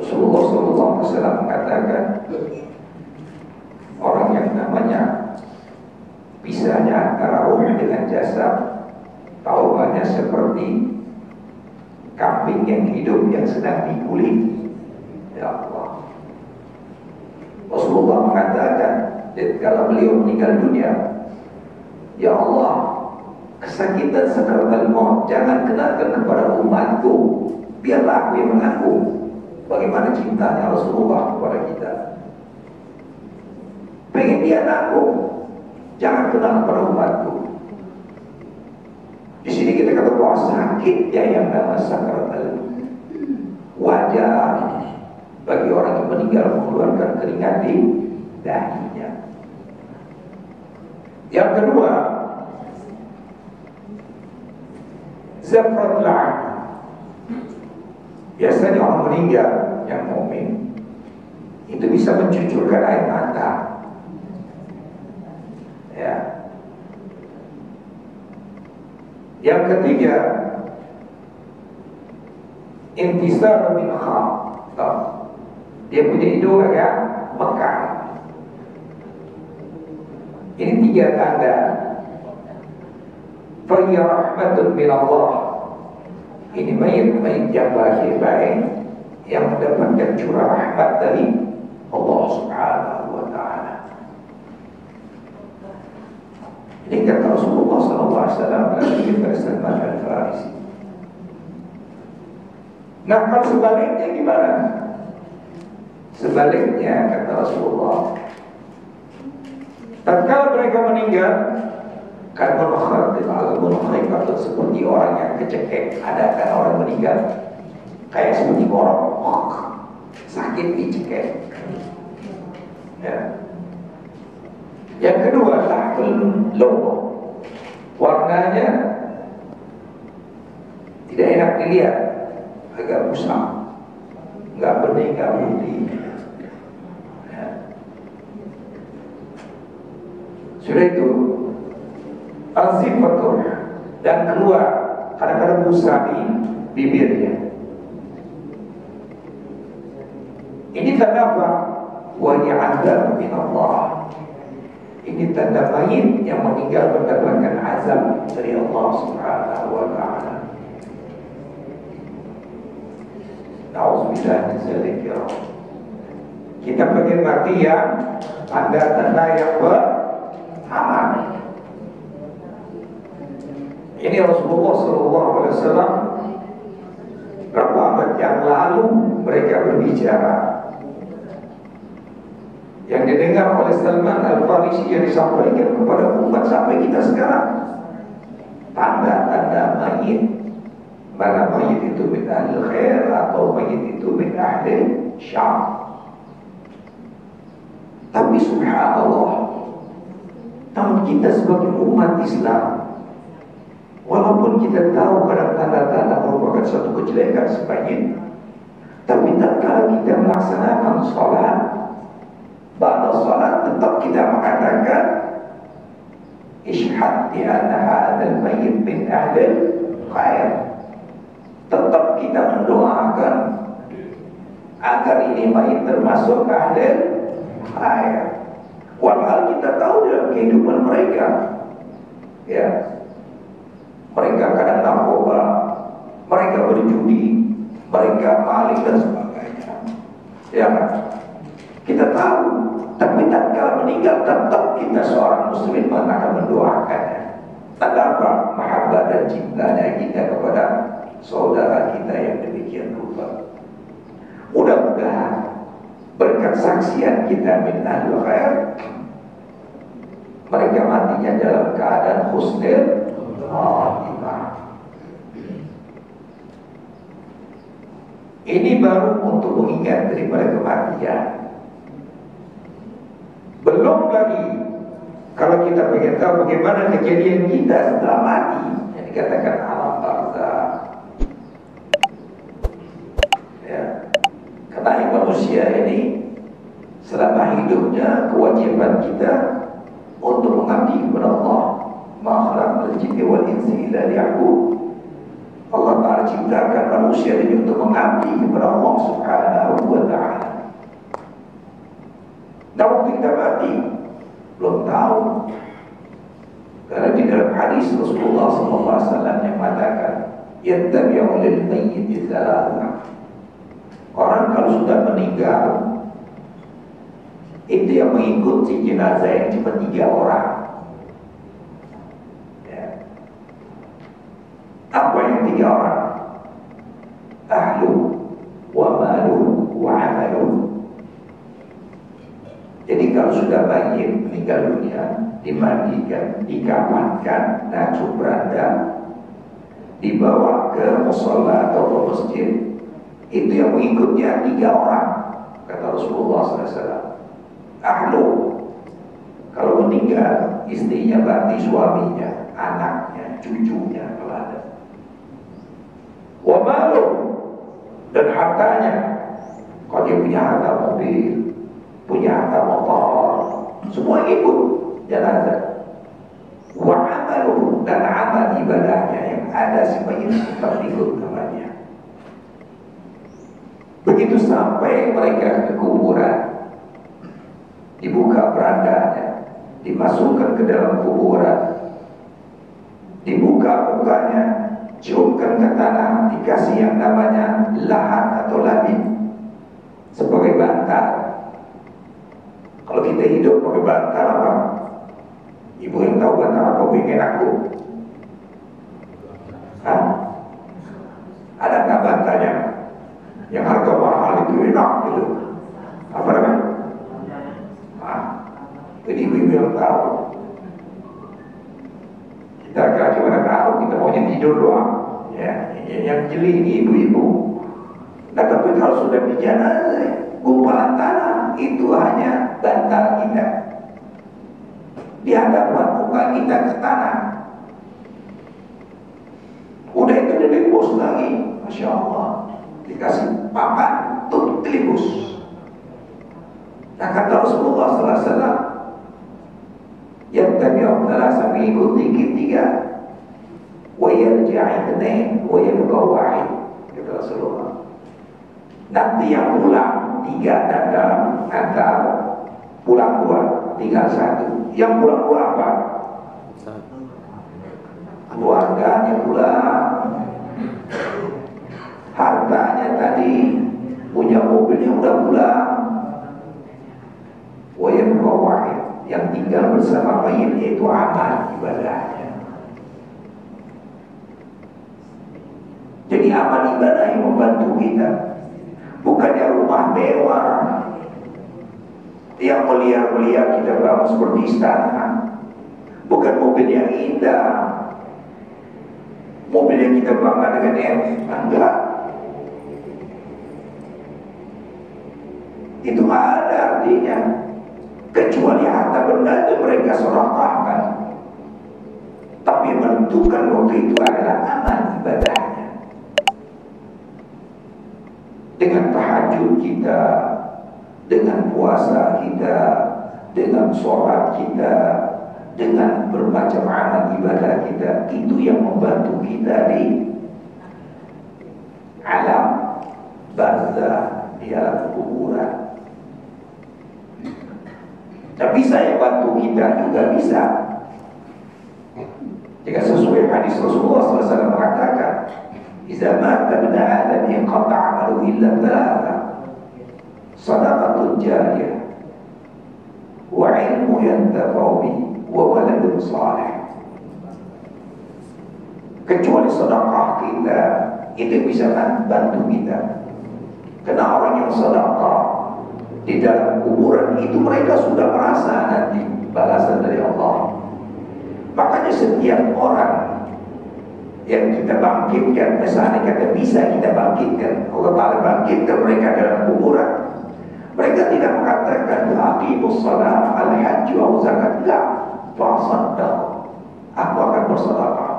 Rasulullah SAW mengatakan, orang yang namanya pisahnya antara ruh dengan jasad, taubannya seperti kambing yang hidup yang sedang dikuliti. Ya Allah. Rasulullah mengatakan, kalau beliau meninggal dunia, ya Allah, kesakitan sakaratul maut jangan kenakan kepada umatku, biarlah aku yang menanggung. Bagaimana cintanya Rasulullah kepada kita. Pengen dia nanggung, jangan kenal kepada umatku. Di sini kita kata bahwa sakitnya yang nama sakaratul wajar bagi orang yang meninggal mengeluarkan keringat di dahinya. Yang kedua, zafratul ain. Biasanya orang meninggal yang mukmin itu bisa mencucurkan air mata. Ya. Yang ketiga, intisar min kham. Dia punya hidung agak mekar. Ini 3 tanda. Fa hiya rahmatun min Allah. Ini mayit yang baik yang mendapatkan curah rahmat dari Allah Subhanahu wa Ta'ala. Ini kata Rasulullah SAW kepada Salman Al-Farisi. Nah, kalau sebaliknya gimana? Sebaliknya kata Rasulullah, tatkala mereka meninggal, karbon khatir al-gun khair seperti orang yang kecekek. Ada kan orang meninggal kayak seperti borok, sakit dicekek. Ya. Yang kedua, tahtul lobo, warnanya tidak enak dilihat, agak musam, nggak bening, nggak putih. Ya. Sudah itu azifatul, dan keluar kadang-kadang busa di bibirnya. Ini tanda apa? Wa ya'adzab min Allah. Ini tanda mayit yang meninggal mendapatkan azab dari Allah Subhanahu wa Ta'ala. Nauzubillah min dzalik ya Rabb. Kita pengen mati yang tanda-tanda yang beraman. Ini Rasulullah SAW berapa abad yang lalu mereka berbicara. Yang didengar oleh Salman Al-Farisi yang disampaikan kepada umat sampai kita sekarang. Tanda-tanda mayit, mana mayit itu min ahli khair atau mayit itu min ahli Syam. Tapi subhanallah, namun kita sebagai umat Islam, walaupun kita tahu kadang tanda-tanda merupakan suatu kejelekan sebagian, tapi tatkala kita melaksanakan sholat, ba'da sholat tetap kita mengatakan ishhad bi anna hadzal mayyit min ahlil khair. Tetap kita mendoakan agar ini mayit termasuk ahlil khair. Walau kita tahu dalam kehidupan mereka, ya, mereka kadang narkoba, mereka berjudi, mereka maling dan sebagainya. Ya, kita tahu. Tapi tatkala meninggal tetap kita seorang muslim akan mendoakannya. Tanda apa? Mahabbah dan cintanya kita kepada saudara kita yang demikian rupa. Mudah-mudahan berkat saksian kita min ahlul khair, mereka matinya dalam keadaan husnul khatimah. Ini baru untuk mengingat daripada kematian. Belum lagi kalau kita ingin tahu bagaimana kejadian kita setelah mati, yang dikatakan alam barzakh. Ya, karena manusia ini selama hidupnya kewajiban kita untuk mengabdi kepada Allah. Ma khalaqal jinna wal insa illa liya'budun. Allah Ta'ala ciptakan manusia ini untuk mengabdi kepada Allah Subhanahu wa Ta'ala. Nah, waktu kita mati belum tahu, karena di dalam hadis Rasulullah SAW yang mengatakan yattabi'u lil mayyit thalatha. Orang kalau sudah meninggal itu yang mengikuti jenazah yang cuma 3 orang. Ya. Apa yang 3 orang? Ahlu wa malu wa amalu. Jadi kalau sudah mayit meninggal dunia, dimandikan, dikafankan, nacu beranda, dibawa ke mushola atau ke masjid, itu yang mengikutnya 3 orang, kata Rasulullah SAW. Ahlu, kalau meninggal, istrinya berarti suaminya, anaknya, cucunya kalau ada. Wa malu, dan hartanya, kalau dia punya harta mobil, punya harta motor, semua ikut jenazah. Wa amalu, dan amal ibadahnya yang ada semuanya tetap ikut namanya. Begitu sampai mereka ke kuburan, dibuka berandanya, dimasukkan ke dalam kuburan, dibuka mukanya, ciumkan ke tanah, dikasih yang namanya lahat atau labid sebagai bantal. Kalau kita hidup pakai bantal apa? Ibu yang tahu bantal apa? Bu ingin aku? Hah? Ada nggak bantalnya? Yang harga mahal itu enak gitu. Apa namanya? Jadi ibu-ibu yang tahu. Kita cuma tahu, kita maunya tidur doang. Ya, yang jeli ini ibu-ibu. Nah, tapi kalau sudah bicara gumpalan tanah, itu hanya bantal kita. Di hadapan muka kita ke tanah. Udah itu dilipus lagi, Masya Allah. Dikasih papan, tutup dilipus. Nah, kata Rasulullah SAW, yang tabi'u thalatha, mengikuti 3, wa yarji'i ithnain wa yabqa wahid, kata Rasulullah. Nanti yang pulang 3 dagang antara pulang 2, tinggal 1. Yang pulang 2 apa? Keluarganya pulang, hartanya tadi, punya mobilnya udah pulang. Wa yabqa wahid, yang tinggal bersama mayit yaitu amal ibadahnya. Jadi amal ibadah yang membantu kita, bukannya rumah mewah yang mulia-mulia kita bangun seperti istana, bukan mobil yang indah, mobil yang kita bangga dengan enggak. itu nggak ada artinya, kecuali harta benda itu mereka sedekahkan. Tapi menentukan waktu itu adalah amal ibadahnya. Dengan tahajud kita, dengan puasa kita, dengan sholat kita, dengan bermacam amal ibadah kita, itu yang membantu kita di alam barzah, di alam kuburan. Tapi saya bantu kita juga bisa. Jika sesuai hadis Rasulullah SAW mengatakan, "Idza mata ibnu Adam inqata 'amaluhu illa thalatha, shadaqatun jariyah, wa 'ilmun yantafa'u bihi, wa waladun salih." Kecuali sedekah kita itu bisa bantu kita. Karena orang yang sedekah di dalam kuburan itu mereka sudah merasa nanti balasan dari Allah. Makanya setiap orang yang kita bangkitkan, misalnya kata bisa kita bangkitkan, Allah Ta'ala bangkitkan mereka dalam kuburan, mereka tidak mengatakan aqimus shalah al-hajj wa zakat, enggak, fasaddaq, aku akan bersedekah.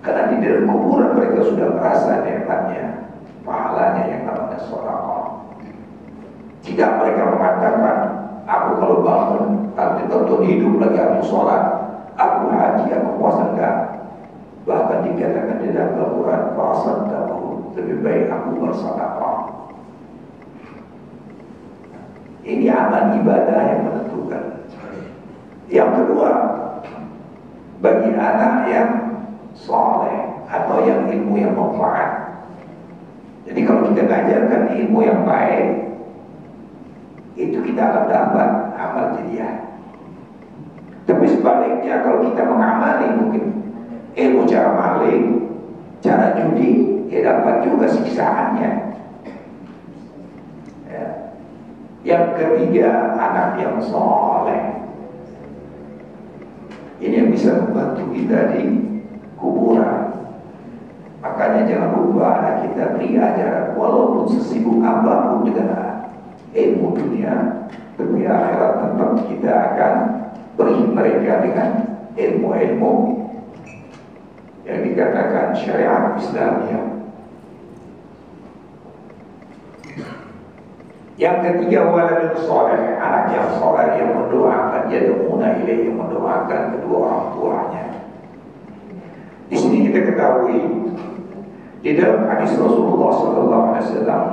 Karena di dalam kuburan mereka sudah merasa nikmatnya, pahalanya yang namanya sedekah. Tidak mereka mengatakan, aku kalau bangun nanti tentu hidup lagi aku sholat, aku haji, aku puasa, enggak. Bahkan dikatakan di dalam Al-Quran, fasaddaqu, lebih baik aku bersedekah. Ini amal ibadah yang menentukan. Yang kedua, bagi anak yang soleh atau yang ilmu yang manfaat. Jadi kalau kita ngajarkan ilmu yang baik, itu kita akan dapat amal jariah. Tapi sebaliknya kalau kita mengamali mungkin ilmu cara maling, cara judi, ya dapat juga siksaannya. Ya. Yang ketiga, anak yang soleh. Ini yang bisa membantu kita di kuburan. Makanya jangan lupa anak kita beri ajaran, walaupun sesibuk apapun dengan ilmu dunia, demi akhirat tetap kita akan beri mereka dengan ilmu-ilmu yang dikatakan syariat Islamiyah. Yang ketiga, waladun soleh, anak yang soleh yang mendoakan, yad'una ilaihi, yang mendoakan kedua orang tuanya. Di sini kita ketahui di dalam hadis Rasulullah SAW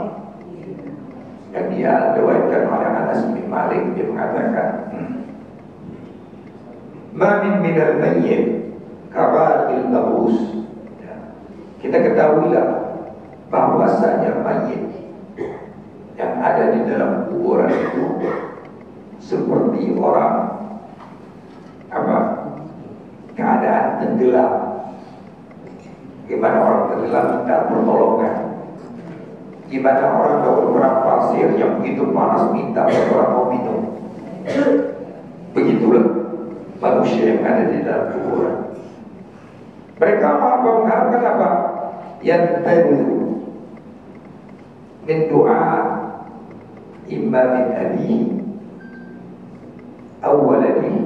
yang dia diriwayatkan oleh Anas bin Malik, dia mengatakan, "Ma min minal mayyit kabail tabus." Kita ketahuilah bahwasanya mayit yang ada di dalam kuburan itu seperti orang keadaan tenggelam. Gimana orang tenggelam minta pertolongan? Gimana orang bawa beberapa pasir yang begitu panas minta orang mau minum? Begitulah manusia yang ada di dalam kuburan. Mereka mengharapkan apa? Yang tahu min doa imma min abihi aw waladihi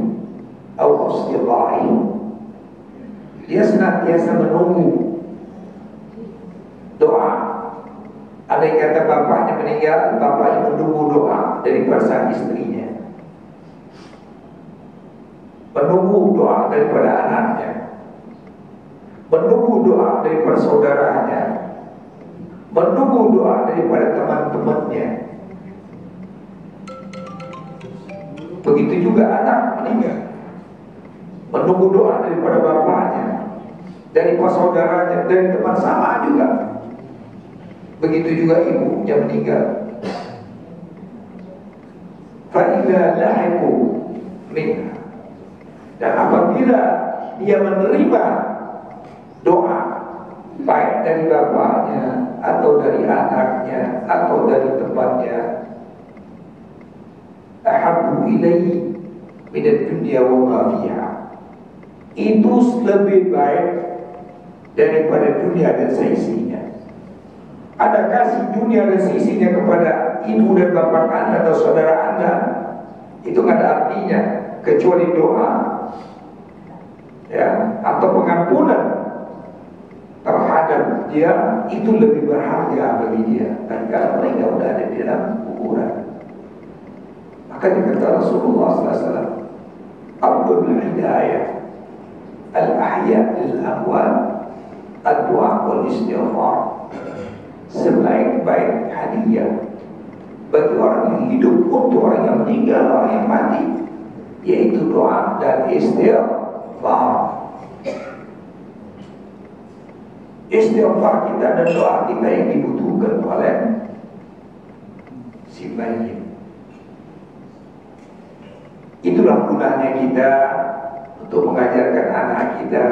aw asdiqaihi. Dia senantiasa menunggu doa. Ada yang kata bapaknya meninggal, bapaknya menunggu doa dari sang istrinya, menunggu doa daripada anaknya, menunggu doa daripada saudaranya, menunggu doa daripada teman-temannya. Begitu juga anak meninggal, menunggu doa daripada bapaknya, dari saudaranya, dari teman sama juga. Begitu juga ibu yang meninggal. Fa'idha lahiqu minha, dan apabila dia menerima doa baik dari bapaknya atau dari anaknya atau dari temannya, ahabbu ilaihi minad dunya wa ma fiha, itu lebih baik daripada dunia dan seisinya. Anda kasih dunia dan sisinya kepada ibu dan bapak Anda atau saudara Anda, itu nggak ada artinya kecuali doa, ya, atau pengampunan terhadap dia, itu lebih berharga bagi dia. Dan kalau mereka udah ada di dalam kuburan, maka dikata Rasulullah SAW, Abdul Hidayah al-ahya al-amwal ad-du'a wal istighfar. Sebaik-baik hadiah bagi orang yang hidup untuk orang yang meninggal, orang yang mati, yaitu doa dan istighfar. Istighfar kita dan doa kita yang dibutuhkan oleh si bayi. Itulah gunanya kita untuk mengajarkan anak kita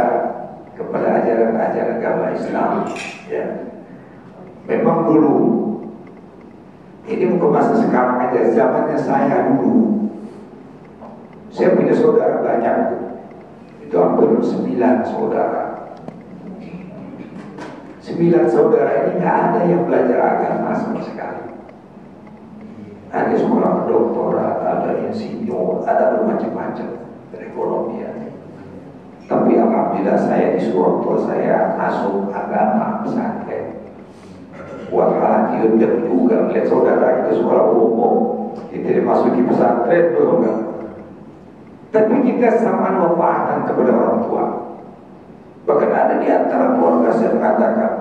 kepada ajaran-ajaran agama Islam, ya. Memang dulu, ini bukan masa sekarang aja, zamannya saya dulu, saya punya saudara banyak, itu hampir 9 saudara. 9 saudara ini nggak ada yang belajar agama sama sekali. Ada sekolah doktorat, ada insinyur, ada bermacam-macam perekonomian. Tapi alhamdulillah saya disuruh tua saya masuk agama pesantren. Walau dia juga melihat saudara itu sekolah umum, kita dimasuki pesantren, betul nggak? Tapi kita sama manfaatan kepada orang tua. Bahkan ada di antara keluarga saya mengatakan,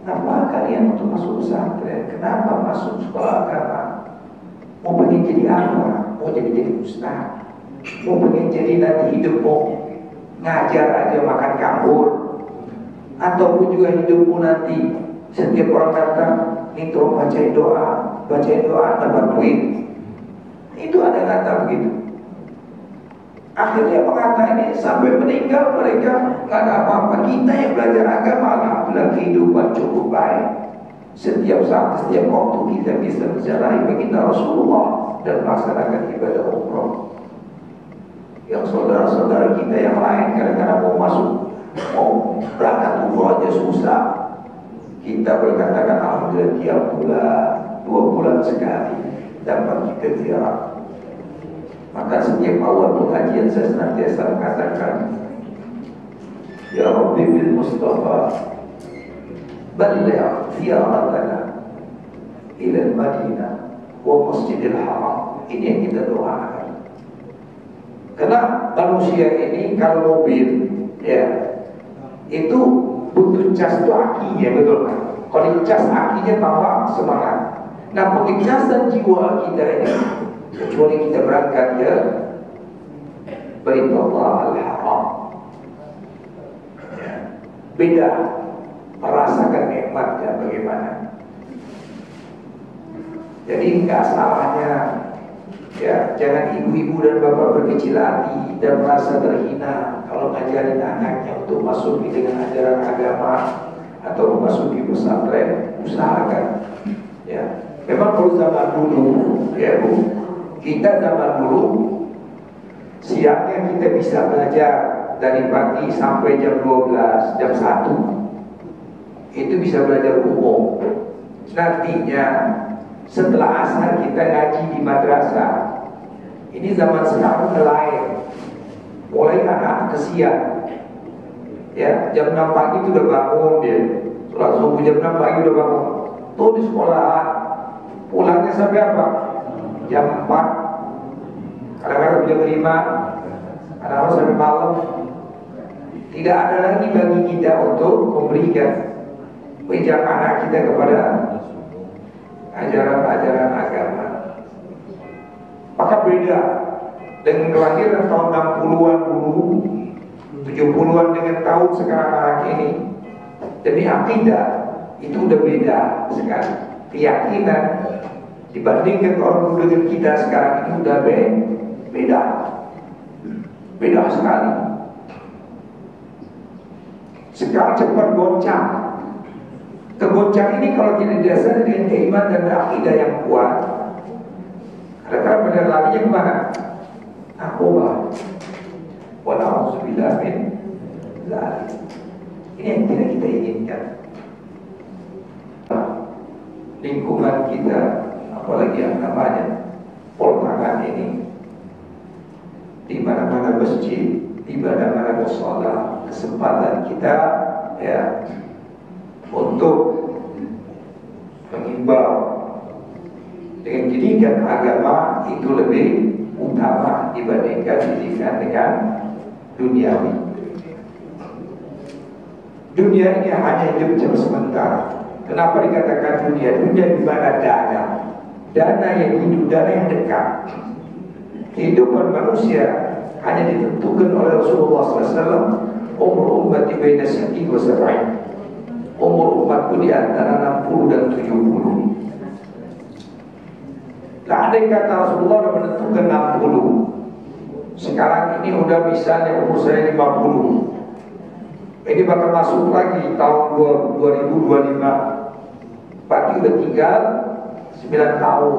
kenapa kalian untuk masuk pesantren? Kenapa masuk sekolah agama? Mau pengen jadi apa? Mau jadi ustaz? Mau pengen jadi nanti hidupmu ngajar aja makan kabur? Ataupun juga hidupmu nanti setiap orang datang, ini tolong bacain doa dapat duit. Itu ada kata begitu. Akhirnya mengata ini sampai meninggal mereka nggak ada apa-apa. Kita yang belajar agama, alhamdulillah kehidupan cukup baik. Setiap saat, setiap waktu kita bisa menjalani baginda Rasulullah dan melaksanakan ibadah umroh. Yang saudara-saudara kita yang lain kadang-kadang mau berangkat umroh aja susah. Kita berkatakan alhamdulillah tiap bulan, 2 bulan sekali dapat kita ziarah. Maka setiap awal pengajian saya senantiasa mengatakan, Ya Rabbi bil Mustafa balligh ziyaratana ila al-Madinah wa Masjidil Haram. Ini yang kita doakan. Karena manusia ini kalau mobil, ya, itu butuh cas itu akinya, betul kan? Kalau dicas akinya tambah semangat. Nah, pengecasan jiwa kita ini, kecuali kita berangkat ya Baitullah al-Haram, ya, beda merasakan nikmatnya bagaimana. Jadi nggak salahnya, ya, jangan ibu-ibu dan bapak berkecil hati dan merasa terhina kalau ngajarin anaknya untuk masuk dengan ajaran agama atau memasuki pesantren. Usahakan, ya. Memang kalau zaman dulu, ya Bu, kita zaman dulu siangnya kita bisa belajar dari pagi sampai jam 12, jam 1. Itu bisa belajar umum. Nantinya setelah asar kita ngaji di madrasah. Ini zaman sekarang lain. Mulai anak-anak kesian, ya, jam 6 pagi itu udah bangun dia. Sholat subuh jam 6 pagi udah bangun. Tuh di sekolah pulangnya sampai apa? Jam 4. Kadang-kadang jam 5. Kadang-kadang sampai malam. Tidak ada lagi bagi kita untuk memberikan bijak anak kita kepada ajaran-ajaran agama. Maka beda dengan kelahiran tahun 60-an dulu, 70-an dengan tahun sekarang anak ini. Demi akidah itu udah beda sekali. Keyakinan dibandingkan orang dulu dengan kita sekarang ini udah beda sekali. Sekarang cepat goncang. Kegoncang ini kalau tidak didasari dengan keimanan dan akidah yang kuat, kadang-kadang benar larinya kemana? Narkoba. Wa na'udzubillah min dzalik. Ini yang tidak kita inginkan. lingkungan kita, apalagi yang namanya Poltangan ini, di mana-mana masjid, di mana-mana mushola, kesempatan kita ya untuk mengimbau dengan didikan agama itu lebih utama dibandingkan didikan dengan duniawi. Dunia ini hanya hidup sementara. Kenapa dikatakan dunia? Dunia di mana dana? Dana yang hidup, dana yang dekat. Kehidupan manusia hanya ditentukan oleh Rasulullah SAW. Umur umat di baina sittin wa sab'in. Umur umatku di antara 60 dan 70. Nah, andai kata Rasulullah sudah menentukan 60, sekarang ini udah misalnya umur saya 50, ini bakal masuk lagi tahun 2025, berarti udah tinggal 9 tahun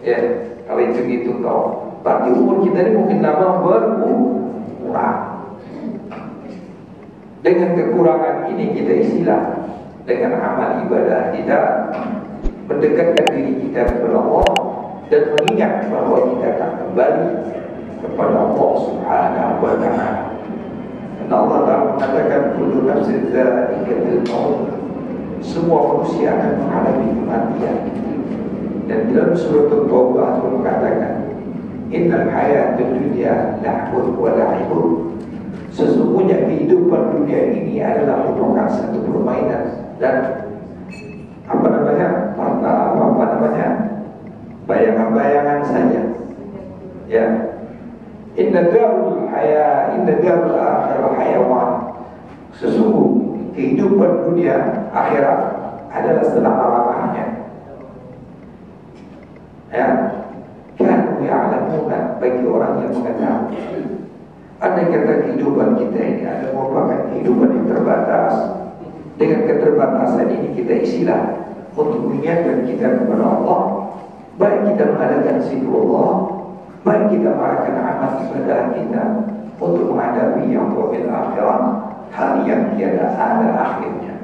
ya, kalau hitung-hitung tahun, berarti umur kita ini mungkin nambah berkurang. Dengan kekurangan ini kita istilah dengan amal ibadah kita, mendekatkan diri kita kepada Allah dan mengingat bahwa kita akan kembali kepada Allah Subhanahu wa Ta'ala. Dan Allah Ta'ala mengatakan kullu nafsin dha'iqatul maut, semua manusia akan mengalami kematian. Dan dalam surah At-Taubah Allah mengatakan innal hayatud dunya lahwun wa la'ibun, sesungguhnya kehidupan dunia ini adalah merupakan satu permainan dan bayangan-bayangan saja ya. Inna darul akhirah hayawan, sesungguh kehidupan dunia akhirat adalah selama-lamanya ya. Kanu ya'lamuna, bagi orang yang mengetahui. Andai kata kehidupan kita ini adalah merupakan kehidupan yang terbatas, dengan keterbatasan ini kita isilah untuk mengingatkan kita kepada Allah, baik kita mengadakan zikrullah, baik kita melakukan amal ibadah kita untuk menghadapi yang yaumil akhirat, hari yang tiada ada akhirnya.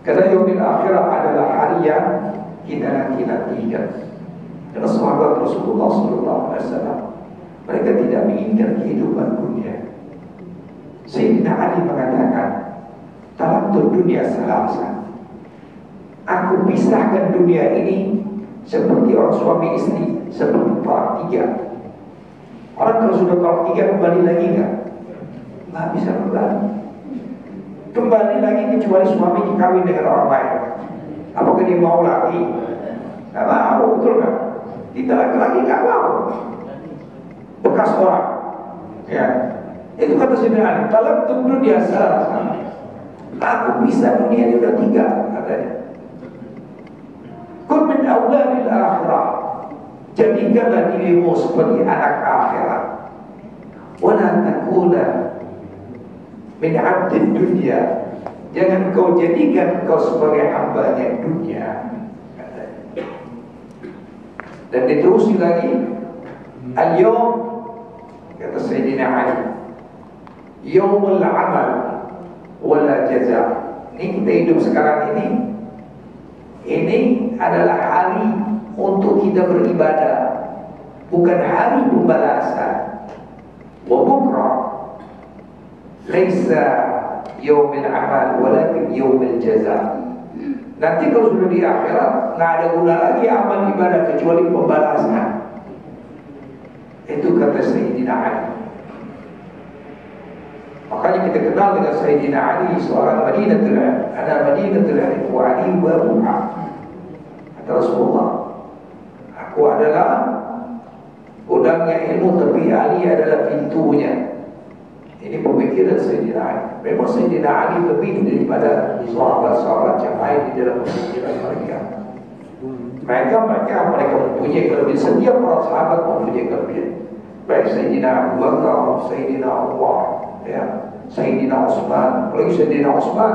Karena yaumil akhirat adalah hari yang kita nanti-nantikan. Karena sahabat Rasulullah SAW, mereka tidak menginginkan kehidupan dunia. Sayyidina Ali mengatakan, talaqtu dunia salasa, aku pisahkan dunia ini seperti orang suami istri, seperti talak 3. Orang kalau sudah talak 3 kembali lagi nggak bisa kembali lagi kecuali suami dikawin dengan orang lain. Apakah dia mau lagi? Nggak mau, betul nggak? Ditalak lagi nggak mau. Bekas orang ya, itu kata Sayyidina Ali, talaqtu dunia salasa, aku bisa dunia ini udah 3 katanya. Kun min awladil akhirah, jadikanlah dirimu seperti anak akhirat. Wala takuna min abdid dunia, jangan kau jadikan kau sebagai hambanya dunia. Dan diterusi lagi, al-yawm, kata Sayyidina Ali, yaumul amal wala jaza. Ini kita hidup sekarang ini adalah hari untuk kita beribadah, bukan hari pembalasan. Wa bukra laisa yaumul amal walakin yaumul jaza. Nanti kalau sudah di akhirat nggak ada guna lagi amal ibadah kecuali pembalasan. Itu kata Sayyidina Ali. Makanya kita kenal dengan Sayyidina Ali, seorang Madinatul Ilm. Ada Madinatul Ilm wa Ali wa Ruha. Kata Rasulullah, aku adalah gudangnya ilmu, tapi Ali adalah pintunya. Ini pemikiran Sayyidina Ali. Memang Sayyidina Ali lebih daripada sahabat-sahabat yang lain di dalam pemikiran mereka. Mereka mempunyai kelebihan. Setiap orang sahabat mempunyai kelebihan. Baik Sayyidina Abu Bakar, Sayyidina Umar, ya, Sayyidina Utsman, apalagi Sayyidina Utsman,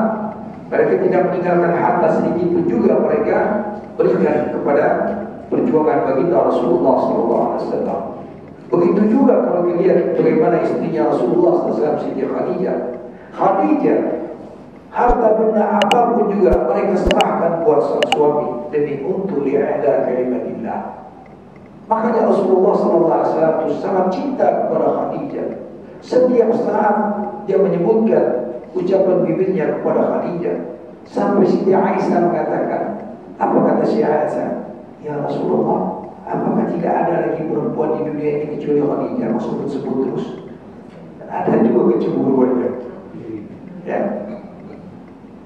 mereka tidak meninggalkan harta sedikit pun juga mereka berikan kepada perjuangan baginda Rasulullah SAW. Begitu juga kalau dilihat bagaimana istrinya Rasulullah SAW, Siti Khadijah. harta benda apapun juga mereka serahkan buat sang suami demi untuk li'a'la kalimatillah. Makanya Rasulullah SAW sangat cinta kepada Khadijah. Setiap saat dia menyebutkan ucapan bibirnya kepada Khadijah, sampai Siti Aisyah mengatakan, apa kata si Aisyah? Ya Rasulullah, apakah tidak ada lagi perempuan di dunia ini kecuali Khadijah? Masa sebut terus? Ada juga kecemburuannya. Ya.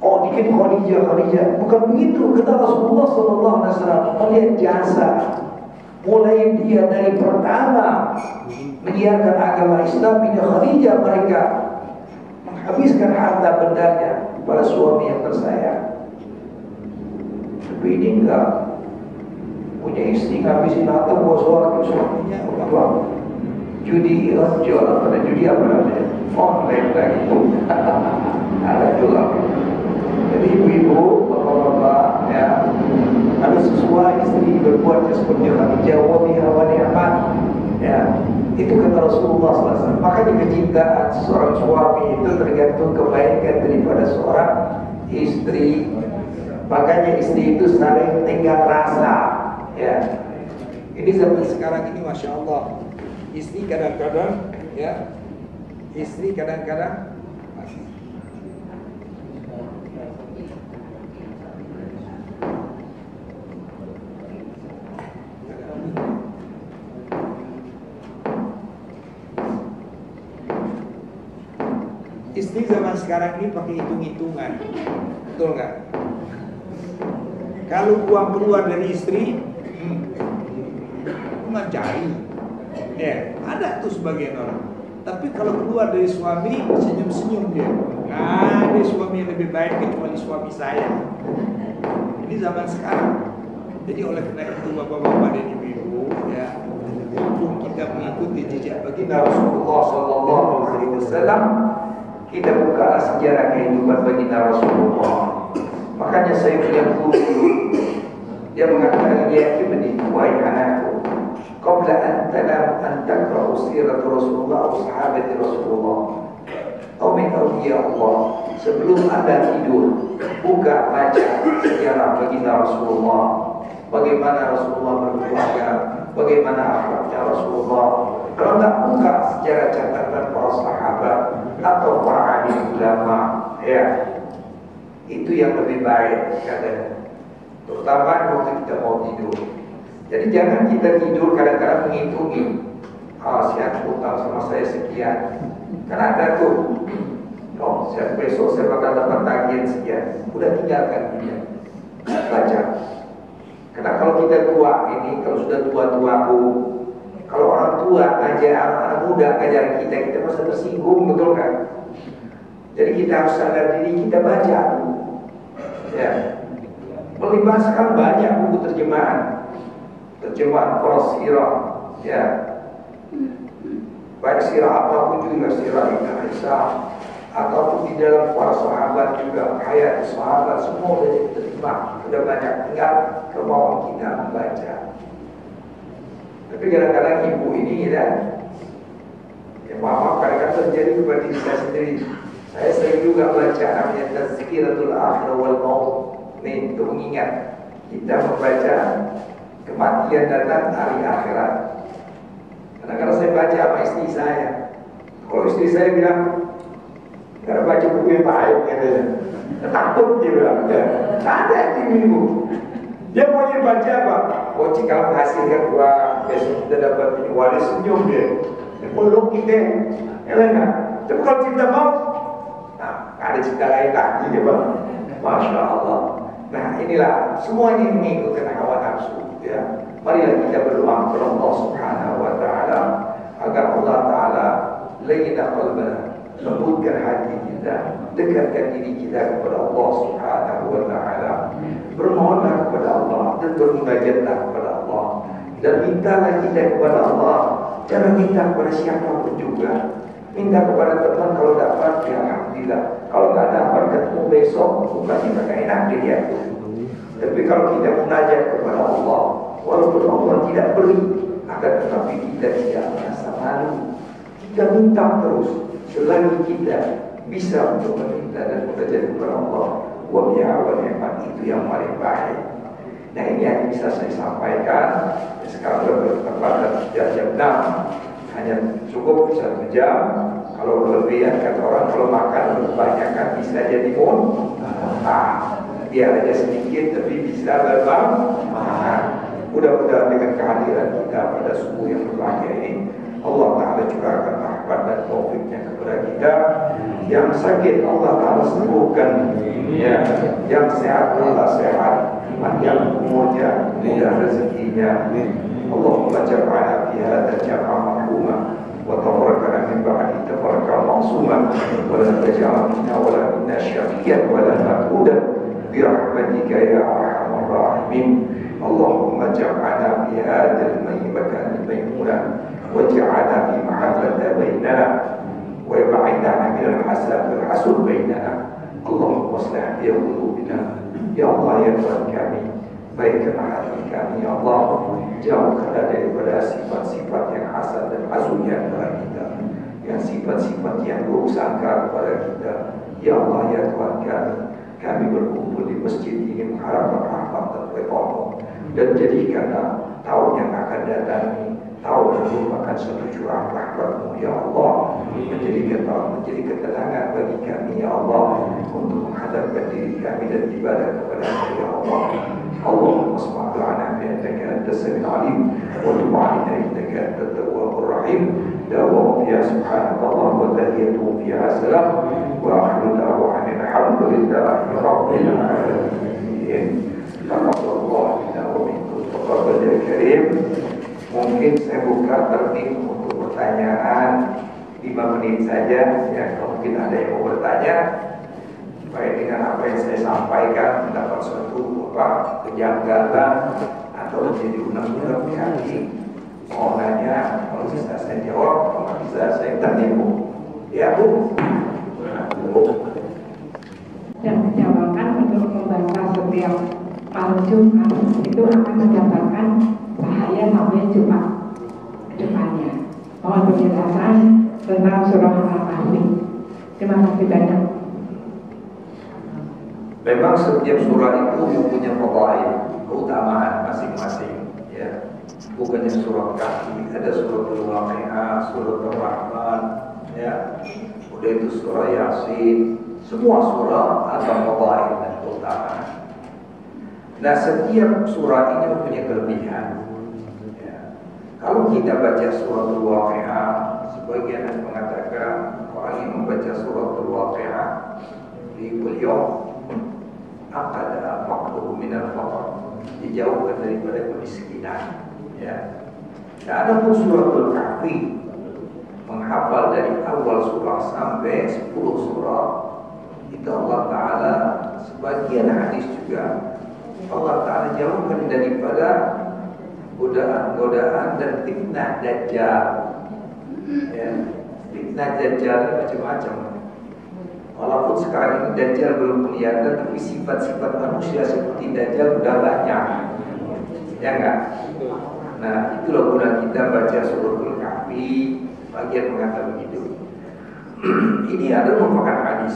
Oh, dikit Khadijah. Bukan begitu. Kata Rasulullah SAW, melihat jasa. Mulai dia dari pertama menyiarkan agama Islam, ini Khadijah, mereka menghabiskan harta bendanya pada suami yang tersayang. Tapi ini enggak. Punya istri ngabisin harta buat suaminya, uang. Judi jualan pada judi apa namanya? Online lagi. Ada juga. Jadi ibu-ibu, bapak-bapak, ya, ada sesuai istri berbuatnya seperti Khadijah wa biha wa ni'mat. Ya, itu kata Rasulullah SAW. Makanya kecintaan seorang suami itu tergantung kebaikan daripada seorang istri. Makanya istri itu saling tenggang rasa. Ya, ini zaman sekarang ini, masya Allah. Istri kadang-kadang, ya, istri kadang-kadang istri zaman sekarang ini pakai hitung-hitungan, betul nggak? Kalau uang keluar dari istri, nggak cari, ya ada tuh sebagian orang. Tapi kalau keluar dari suami, senyum-senyum dia. Nah, dia suami yang lebih baik kecuali suami saya. Ini zaman sekarang. Jadi oleh karena itu bapak-bapak dan ibu-ibu, ya, untuk kita mengikuti jejak baginda Rasulullah SAW, kita buka sejarah kehidupan baginda Rasulullah. Makanya saya bilang dulu, dia mengatakan, ya ibni, wahai anakku, qabla an tanam an taqra'u sirat Rasulullah atau sahabat Rasulullah atau min awliya Allah, sebelum Anda tidur, buka baca sejarah baginda Rasulullah, bagaimana Rasulullah berkeluarga, bagaimana akhlaknya Rasulullah. Kalau tidak buka sejarah catatan para sahabat atau para ahli ulama, ya, itu yang lebih baik katanya, terutama waktu kita mau tidur. Jadi jangan kita tidur kadang-kadang menghitungi, si aku utang sama saya sekian, karena ada tuh, oh, besok saya bakal dapat tagihan sekian, udah tinggalkan dia, baca. Karena kalau kita tua ini, kalau sudah tua-tuaku, kalau orang tua ajar anak muda ajar kita masa tersinggung, betul kan? Jadi kita harus sadar diri, kita baca, ya, melibatkan banyak buku terjemahan para sirah, ya, baik sirah apapun juga, sirah Ibnu Aisyah ataupun di dalam para sahabat juga, hayat sahabat, semua sudah diterima, sudah banyak, tinggal kemauan kita membaca. Tapi kadang-kadang ibu ini, ya maaf, kadang-kadang terjadi kepada diri saya sendiri. Saya sering juga baca namanya Tazkiratul Akhir wal Maut, nih, untuk mengingat kita membaca kematian datang hari akhirat. Kadang-kadang saya baca sama istri saya. Kalau istri saya bilang, "Karena baca buku yang baik," katanya, takut dia bilang, ya, ada ibu. Dia mau baca apa? Oh, jika menghasilkan uang, besok kita dapat ini, wali senyum dia. Peluk kita, ya kan? Tapi kalau kita mau, nah, ada cerita lain lagi dia bang. Masya Allah. Nah, inilah semuanya mengikutkan hawa nafsu. Ya, marilah kita berdoa kepada Allah Subhanahu wa taala agar Allah taala layyina qalbana, lembutkan hati kita, dekatkan diri kita kepada Allah Subhanahu wa taala. Bermohonlah kepada Allah dan bermunajatlah kepada Allah dan mintalah kita kepada Allah. Jangan minta kepada siapapun juga. Minta kepada teman, kalau dapat, ya alhamdulillah. Kalau tak dapat, ketemu besok, bukannya tak enak dia. Tapi kalau kita munajat kepada Allah, walaupun Allah tidak beri, akan tetapi kita tidak merasa malu. Kita minta terus, selagi kita bisa untuk meminta dan mengajar kepada Allah. Wa bi'awal ni'mat, itu yang paling baik. Nah, ini yang bisa saya sampaikan. Sekarang bertepatan jam 6, hanya cukup 1 jam. Kalau berlebihan, kata orang, kalau makan berkebanyakan bisa jadi biar aja sedikit tapi bisa bermanfaat. Mudah-mudahan dengan kehadiran kita pada subuh yang berbahagia ini, Allah Ta'ala juga akan rahmat dan taufiknya kepada kita. Yang sakit Allah Ta'ala sembuhkan, ya. Yang sehat Allah sehat, panjang umurnya, mudah rezekinya. Allahumma ja'alna fi hadha jam'a marhuma wa tabarakana min ba'di tabaraka ma'suma wa la taj'al minna wa la minna syaqiyyan wa la mahmudan bi rahmatika ya arhamar rahimin. Allahumma ja'alna fi hadha al-makan al-maymuna waj'alna fi mahabbata bainana wa yab'idna min al-hasad wal-hasud bainana. Allahumma aslih bi qulubina ya Allah ya Tuhan kami, baikkanlah hati kami ya Allah, jauhkanlah daripada sifat-sifat yang hasad dan hasud yang kepada kita, yang sifat-sifat yang buruk sangka kepada kita ya Allah ya Tuhan kami berkumpul di masjid ini mengharapkan rahmat dan ridha-Mu, dan jadikanlah tahun yang akan datang ini tahun yang merupakan satu curah rahmat-Mu ya Allah, menjadi ketenangan bagi kami ya Allah untuk menghadapkan diri kami dan ibadah kepada-Mu ya Allah. Allahumma asma' lana bi annaka antas samiul alim wa tub 'alaina innaka antat tawwabur rahim. Dawam ya subhanallah wa tahiyatu fiha salam wa akhiru da'wana alhamdulillahi rabbil alamin. Taqabbalallahu minna wa minkum taqabbal ya karim. Mungkin saya buka tertib untuk pertanyaan 5 menit saja ya, kalau mungkin ada yang mau bertanya baik dengan apa yang saya sampaikan mendapat suatu kejanggalan atau menjadi unek-unek di hati, mau nanya, kalau bisa saya jawab, kalau bisa saya tanya Bu. Ya Bu. Dan dijawabkan untuk membaca setiap malam Jumat itu akan mendapatkan cahaya sampai Jumat ke depannya. Mohon penjelasan tentang surah Al-Kahfi. Terima kasih banyak. Memang setiap surah itu mempunyai fadail, keutamaan masing-masing ya. Bukannya surah Kahfi, ada surah Al-Waqi'ah, surah Ar-Rahman ya. Udah itu surah Yasin, semua surah ada fadail dan keutamaan. Nah, setiap surah ini mempunyai kelebihan ya. Kalau kita baca surah Al-Waqi'ah, sebagian yang mengatakan orang yang membaca surah Al-Waqi'ah di beliau aqada faqruhu minal faqr, dijauhkan daripada kemiskinan ya. Nah, ada pun suratul Kahfi, menghafal dari awal surah sampai 10 surah itu Allah Ta'ala, sebagian hadis juga Allah Ta'ala jauhkan daripada godaan-godaan dan fitnah Dajjal ya. Fitnah Dajjal macam-macam. Walaupun sekarang ini Dajjal belum kelihatan, tapi sifat-sifat manusia seperti Dajjal udah banyak ya enggak? Nah, itulah guna kita baca suratul Kahfi. Bagian mengatakan begitu. Ini adalah merupakan hadis.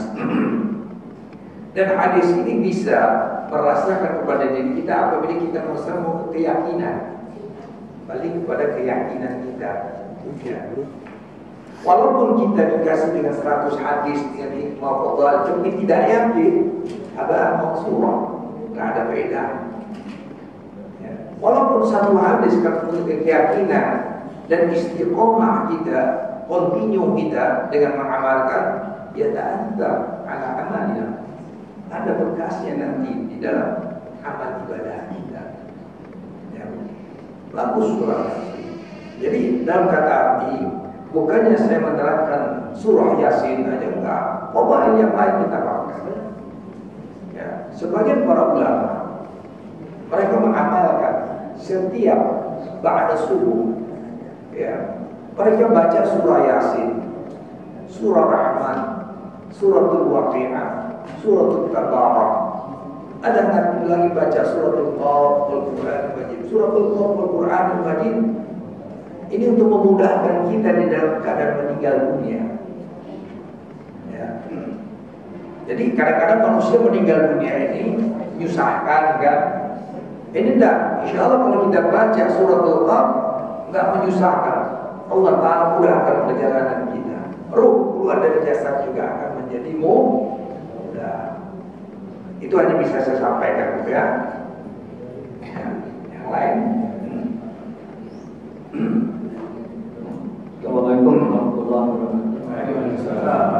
Dan hadis ini bisa merasakan kepada diri kita apabila kita merasa mau keyakinan, balik kepada keyakinan kita ya. Walaupun kita dikasih dengan 100 hadis dengan hikmah fadhal, tapi tidak yakin, ada maksudnya, nggak ada beda ya. Walaupun satu hadis kalau punya keyakinan dan istiqomah kita, continue kita dengan mengamalkan, ya tak ada ala amalnya, ada bekasnya nanti di dalam amal ibadah kita ya. Bagus surah. Jadi dalam kata arti, bukannya saya menerapkan surah Yasin aja, enggak, pokoknya yang lain kita pakai ya. Sebagian para ulama mereka mengamalkan setiap ba'da subuh ya, mereka baca surah Yasin, surah Rahman, suratul Waqi'ah, suratul Tabarak. Ada nanti lagi baca suratul Qaf, Al-Quran Al-Majid, suratul Qaf, Al-Quran Al-Majid. Ini untuk memudahkan kita di dalam keadaan meninggal dunia ya. Jadi kadang-kadang manusia meninggal dunia ini menyusahkan kan? Ini enggak. Insya Allah kalau kita baca surat Al-Qaf enggak menyusahkan. Allah Ta'ala mudahkan perjalanan kita. Ruh keluar dari jasad juga akan menjadi mudah. Itu hanya bisa saya sampaikan ya. Yang lain. Assalamualaikum warahmatullahi wabarakatuh. Waalaikumsalam.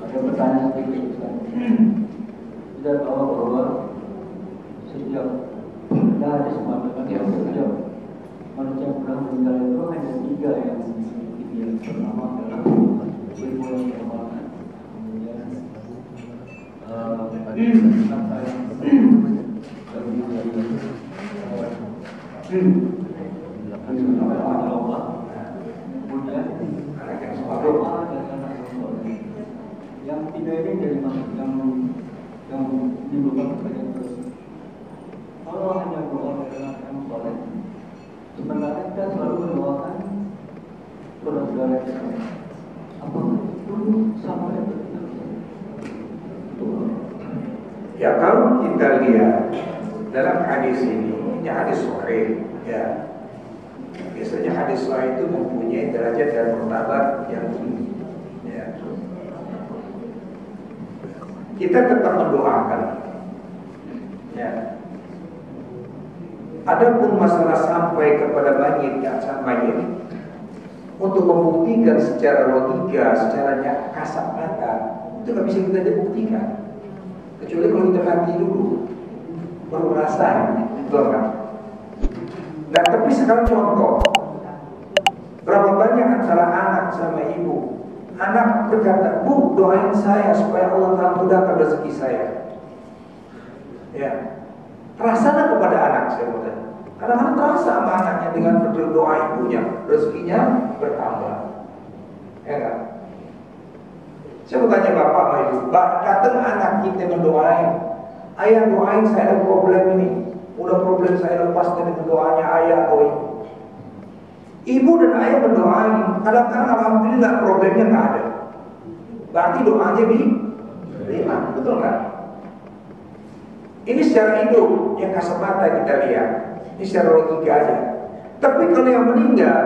Ada pertanyaan sedikit Ustaz. Kita tahu bahwa setiap kita ada semacam yang setiap manusia pulang meninggal itu hanya 3 yang dimiliki. Pertama adalah ilmu yang terhormat, kemudian kata yang Allah, kemudian doa dan anak soleh. Yang 3 ini dari mana yang dibutuhkan kepada terus. Kalau hanya doa dari anak yang soleh, sebenarnya kita selalu mendoakan saudara-saudara kita. Apakah itu sama yang Ya kalau kita lihat dalam hadis ini hadis sahih ya. Biasanya hadis sahih itu mempunyai derajat dan martabat yang tinggi. Ya. Kita tetap mendoakan. Ya. Adapun masalah sampai kepada mayit dan sang mayit untuk membuktikan secara logika, secara kasat mata itu nggak bisa kita buktikan. Kecuali kalau kita mati dulu baru merasakan, betul kan? Nah, tapi sekarang contoh, berapa banyak antara anak sama ibu, anak berkata, "Bu, doain saya supaya Allah Ta'ala mudahkan rezeki saya." Ya, terasa kepada anak saya mudah. Kadang-kadang terasa sama anaknya dengan berdoa ibunya, rezekinya bertambah. Ya kan? Saya mau tanya bapak sama ibu, datang anak kita mendoain, "Ayah doain saya ada problem ini, udah problem saya lepas dari doanya ayah atau ibu." Ibu dan ayah berdoain, kadang-kadang alhamdulillah problemnya nggak ada. Berarti doanya diterima, betul nggak? Ini secara hidup yang kasat mata kita lihat, ini secara logika aja. Tapi kalau yang meninggal,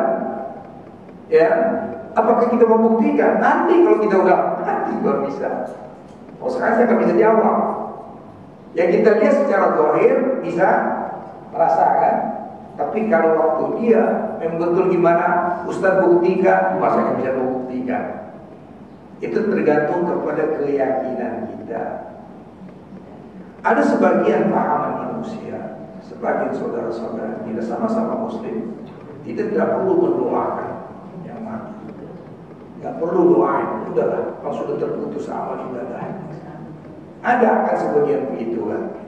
ya, apakah kita membuktikan? Nanti kalau kita udah mati baru bisa. Oh, sekarang saya nggak bisa jawab. Yang kita lihat secara zahir bisa merasakan. Tapi kalau waktu dia memang betul gimana Ustaz buktikan, masa nggak bisa membuktikan. Itu tergantung kepada keyakinan kita. Ada sebagian pahaman manusia, sebagian saudara-saudara kita sama-sama muslim, kita tidak perlu mendoakan yang mati. Tidak perlu doain, udahlah, kalau sudah terputus amal ibadah. Ada akan sebagian begitu kan.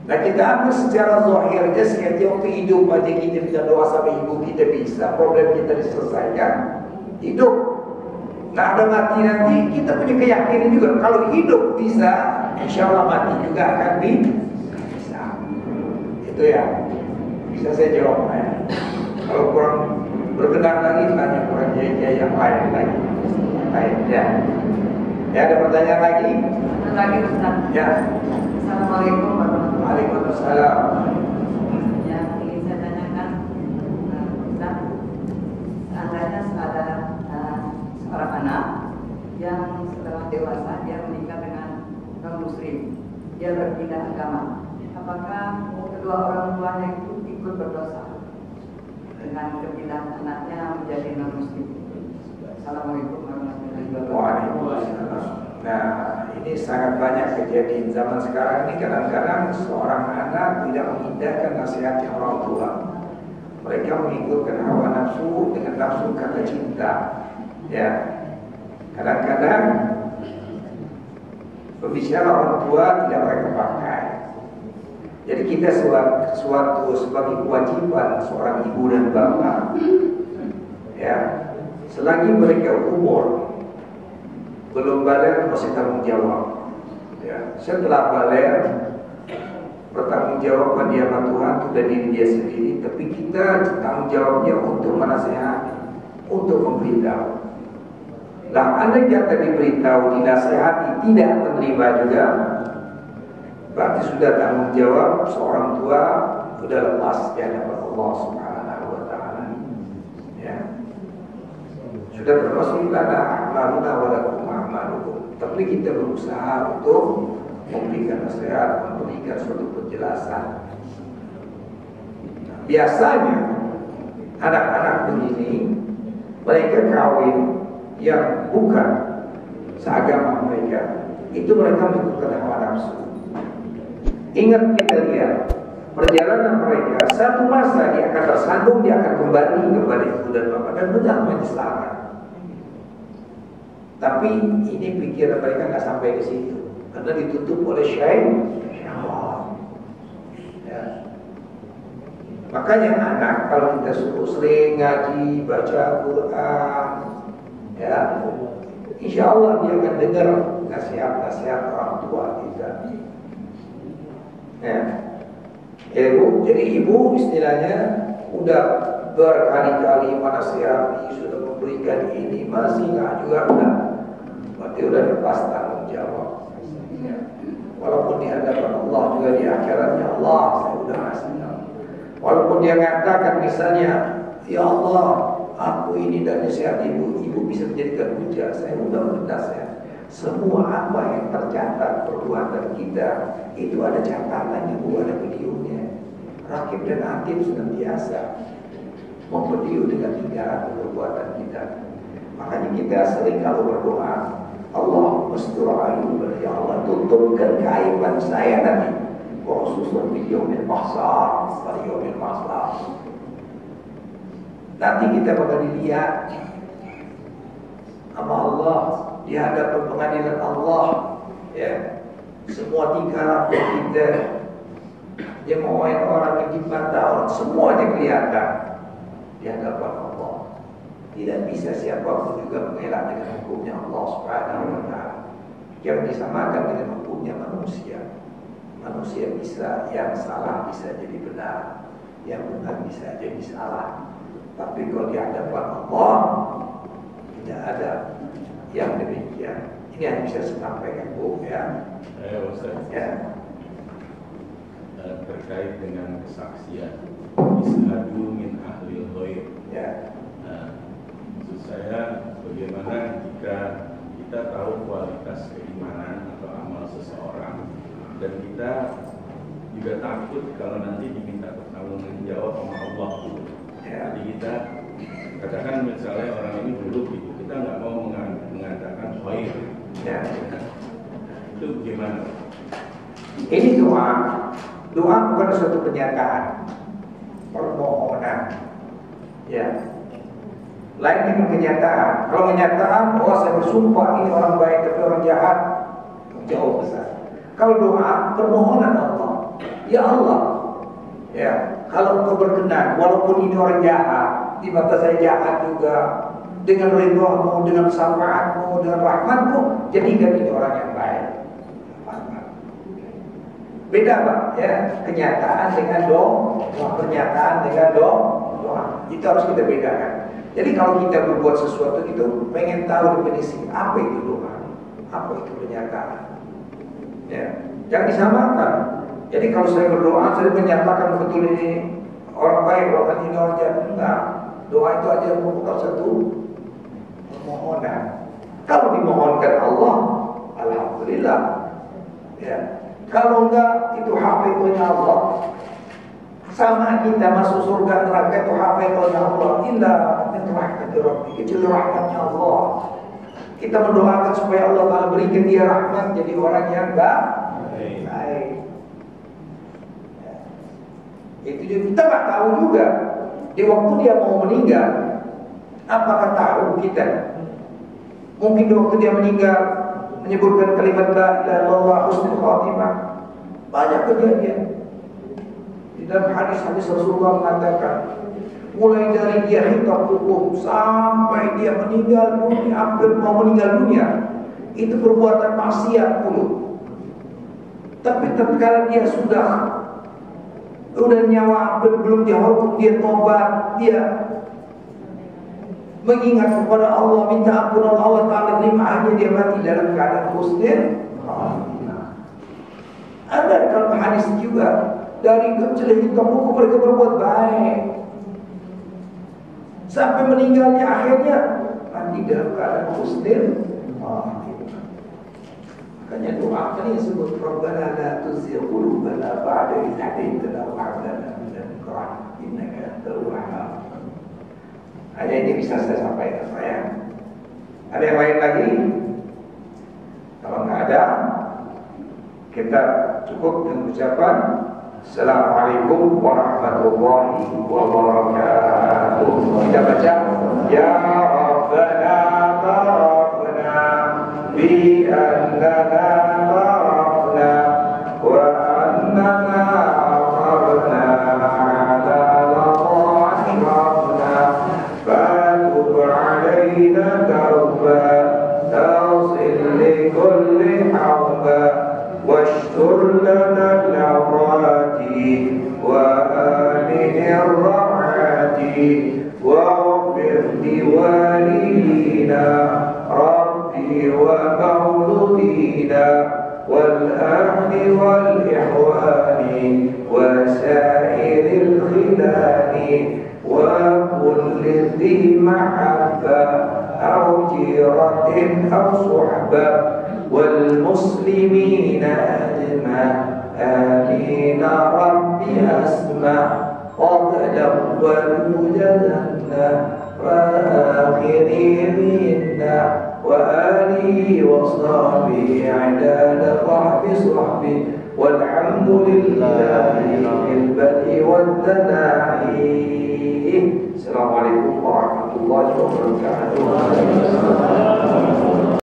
Nah, kita ambil secara zahirnya, setiap waktu hidup aja kita bisa doa sama ibu kita bisa, problem kita diselesaikan, hidup. Nah, ada mati nanti kita punya keyakinan juga kalau hidup bisa, insya Allah mati juga akan bisa. Itu ya, bisa saya jawab ya. Kalau kurang berkenan lagi tanya kurang jaya yang lain lagi. Baik ya. Ya, ada pertanyaan lagi? Lagi Ustaz. Ya. Assalamualaikum warahmatullahi wabarakatuh. Waalaikumsalam. Yang ingin saya tanyakan, Ustaz, seandainya ada seorang anak yang setelah dewasa dia menikah dengan non muslim, dia berpindah agama, apakah kedua orang tuanya itu ikut berdosa dengan kepindahan anaknya menjadi non muslim? Assalamualaikum warahmatullahi wabarakatuh. Waalaikumsalam. Nah, ini sangat banyak kejadian zaman sekarang ini. Kadang-kadang seorang anak tidak mengindahkan nasihatnya orang tua. Mereka mengikutkan hawa nafsu dengan nafsu kata cinta. Ya, kadang-kadang pembicara orang tua tidak mereka pakai. Jadi kita suatu sebagai kewajiban seorang ibu dan bapak, ya, selagi mereka umur belum balik masih tanggung jawab. Ya, setelah balik bertanggung jawab dia sama Tuhan sudah diri dia sendiri, tapi kita tanggung jawabnya untuk menasihati, untuk memberitahu. Lah anda jika diberitahu, dinasehati, tidak menerima juga, berarti sudah tanggung jawab seorang tua sudah lepas di hadapan Allah Subhanahu wa taala. Ya. Sudah termasuk lana a'maluna wa lakum a'malukum. Tapi kita berusaha untuk memberikan nasihat, memberikan suatu penjelasan. Nah, biasanya anak-anak begini mereka kawin yang bukan seagama mereka, itu mereka mengikuti hawa nafsu. Ingat, kita lihat perjalanan mereka, satu masa dia akan tersandung, dia akan kembali kepada ibu dan bapak dan benar menyesalakan. Tapi ini pikiran mereka nggak sampai ke situ karena ditutup oleh syaitan. Ya. Makanya anak kalau kita suruh sering ngaji, baca Quran, ya, insya Allah dia akan dengar nasihat-nasihat orang tua kita. Ya. Ibu, jadi ibu istilahnya udah berkali-kali menasihati, sudah memberikan ini, masih nggak juga udah, berarti udah lepas tanggung jawab. Ya. Walaupun di hadapan Allah juga di akhiratnya Allah saya udah ngasih. Walaupun dia mengatakan misalnya, ya Allah, aku ini dan nasihat ibu bisa menjadikan hujah, saya udah bernasihat. Semua apa yang tercatat perbuatan kita itu ada catatannya, bukan ada videonya. Rakib dan atid senantiasa memvideo dengan tingkah perbuatan kita. Makanya kita sering kalau berdoa, Allah mastur aib, ya Allah tutupkan keaiban saya nanti. Khususnya video mahsar, video mahsar. Nanti kita bakal dilihat sama Allah di hadapan pengadilan Allah, ya. Semua tingkah laku kita, dia mau orang kejibat orang, semuanya kelihatan di hadapan Allah. Tidak bisa siapapun juga mengelak dengan hukumnya Allah Subhanahu wa taala. Yang disamakan dengan hukumnya manusia. Manusia bisa yang salah bisa jadi benar, yang benar bisa jadi salah. Tapi kalau di hadapan Allah tidak ada yang demikian. Ini yang bisa saya sampaikan, Bu, ya. Ustaz. Ya. Terkait dengan kesaksian, ishadu min ahlil ghaib. Ya. Maksud saya, bagaimana jika kita tahu kualitas keimanan atau amal seseorang dan kita juga takut kalau nanti diminta bertanggung jawab sama Allah. Ya. Jadi kita katakan misalnya orang ini buruk gitu, kita nggak mau mengatakan khair. Ya. Itu gimana? Ini doa. Doa bukan suatu pernyataan, permohonan. Ya. Lain dengan kenyataan. Kalau kenyataan, oh saya bersumpah ini orang baik tapi orang jahat, jauh besar. Kalau doa, permohonan Allah. Ya Allah, ya, kalau Engkau berkenan, walaupun ini orang jahat, di mata saya jahat juga, dengan ridho-Mu, dengan syafaat-Mu, dengan rahmat-Mu, jadikan ini orang yang baik. Beda Pak, ya, kenyataan dengan doa, pernyataan dengan doa. Itu harus kita bedakan. Jadi kalau kita berbuat sesuatu itu, pengen tahu definisi apa itu doa, apa itu pernyataan. Ya, jangan disamakan. Jadi kalau saya berdoa, saya menyatakan betul ini orang baik, orang ini orang jahat. Enggak. Doa itu aja merupakan satu permohonan. Kalau dimohonkan Allah, alhamdulillah. Ya. Kalau enggak, itu hafiznya Allah. Sama kita masuk surga neraka itu hafiznya Allah. Illa min rahmatir Rabbi, kecuali rahmatnya Allah. Kita mendoakan supaya Allah Ta'ala berikan dia rahmat jadi orang yang baik. Ya. Itu juga kita nggak tahu juga di waktu dia mau meninggal, apakah tahu kita? Mungkin di waktu dia meninggal menyebutkan kalimat la ilaha illallah husnul khatimah. Banyak kejadian. Di dalam hadis-hadis Rasulullah mengatakan, mulai dari dia hitam hukum sampai dia meninggal dunia, hampir mau meninggal dunia, itu perbuatan maksiat puluh. Tapi tatkala dia sudah nyawa hampir belum dihukum, dia tobat, dia mengingat kepada Allah, minta ampun Allah Ta'ala, terima aja dia mati dalam keadaan husnul khatimah. Ada dalam hadis juga, dari kecil hitam buku mereka berbuat baik sampai meninggalnya akhirnya mati dalam keadaan husnul khatimah. Makanya doa kan disebut Rabbana la tuzigh qulubana ba'da idh hadaytana wa hab lana min ladunka rahmah innaka antal wahhab. Hanya ini bisa saya sampaikan saya. Ada yang lain lagi? Kalau nggak ada, kita cukup dengan ucapan Assalamualaikum warahmatullahi wabarakatuh. Kita baca Ya Rabbana tarafna bi annana tarafna wa annana aqarna ala laqa'ina fatub alaina tawba tawsil li kulli hawba washtur lana al-awrati wa amini ar-ra'ati waghfir li walidina rabbi wa mawludina wal ahli wal ihwani wa sa'iril khilani wa kulli dhi mahabba aw jiratin aw suhba wal muslimina ajma amina rabbi asma qadam wal mujadanna wa akhiri minna wa alihi wa sahbihi adada sahbi walhamdulillahi bil badi wad dana'i. Assalamualaikum warahmatullahi wabarakatuh.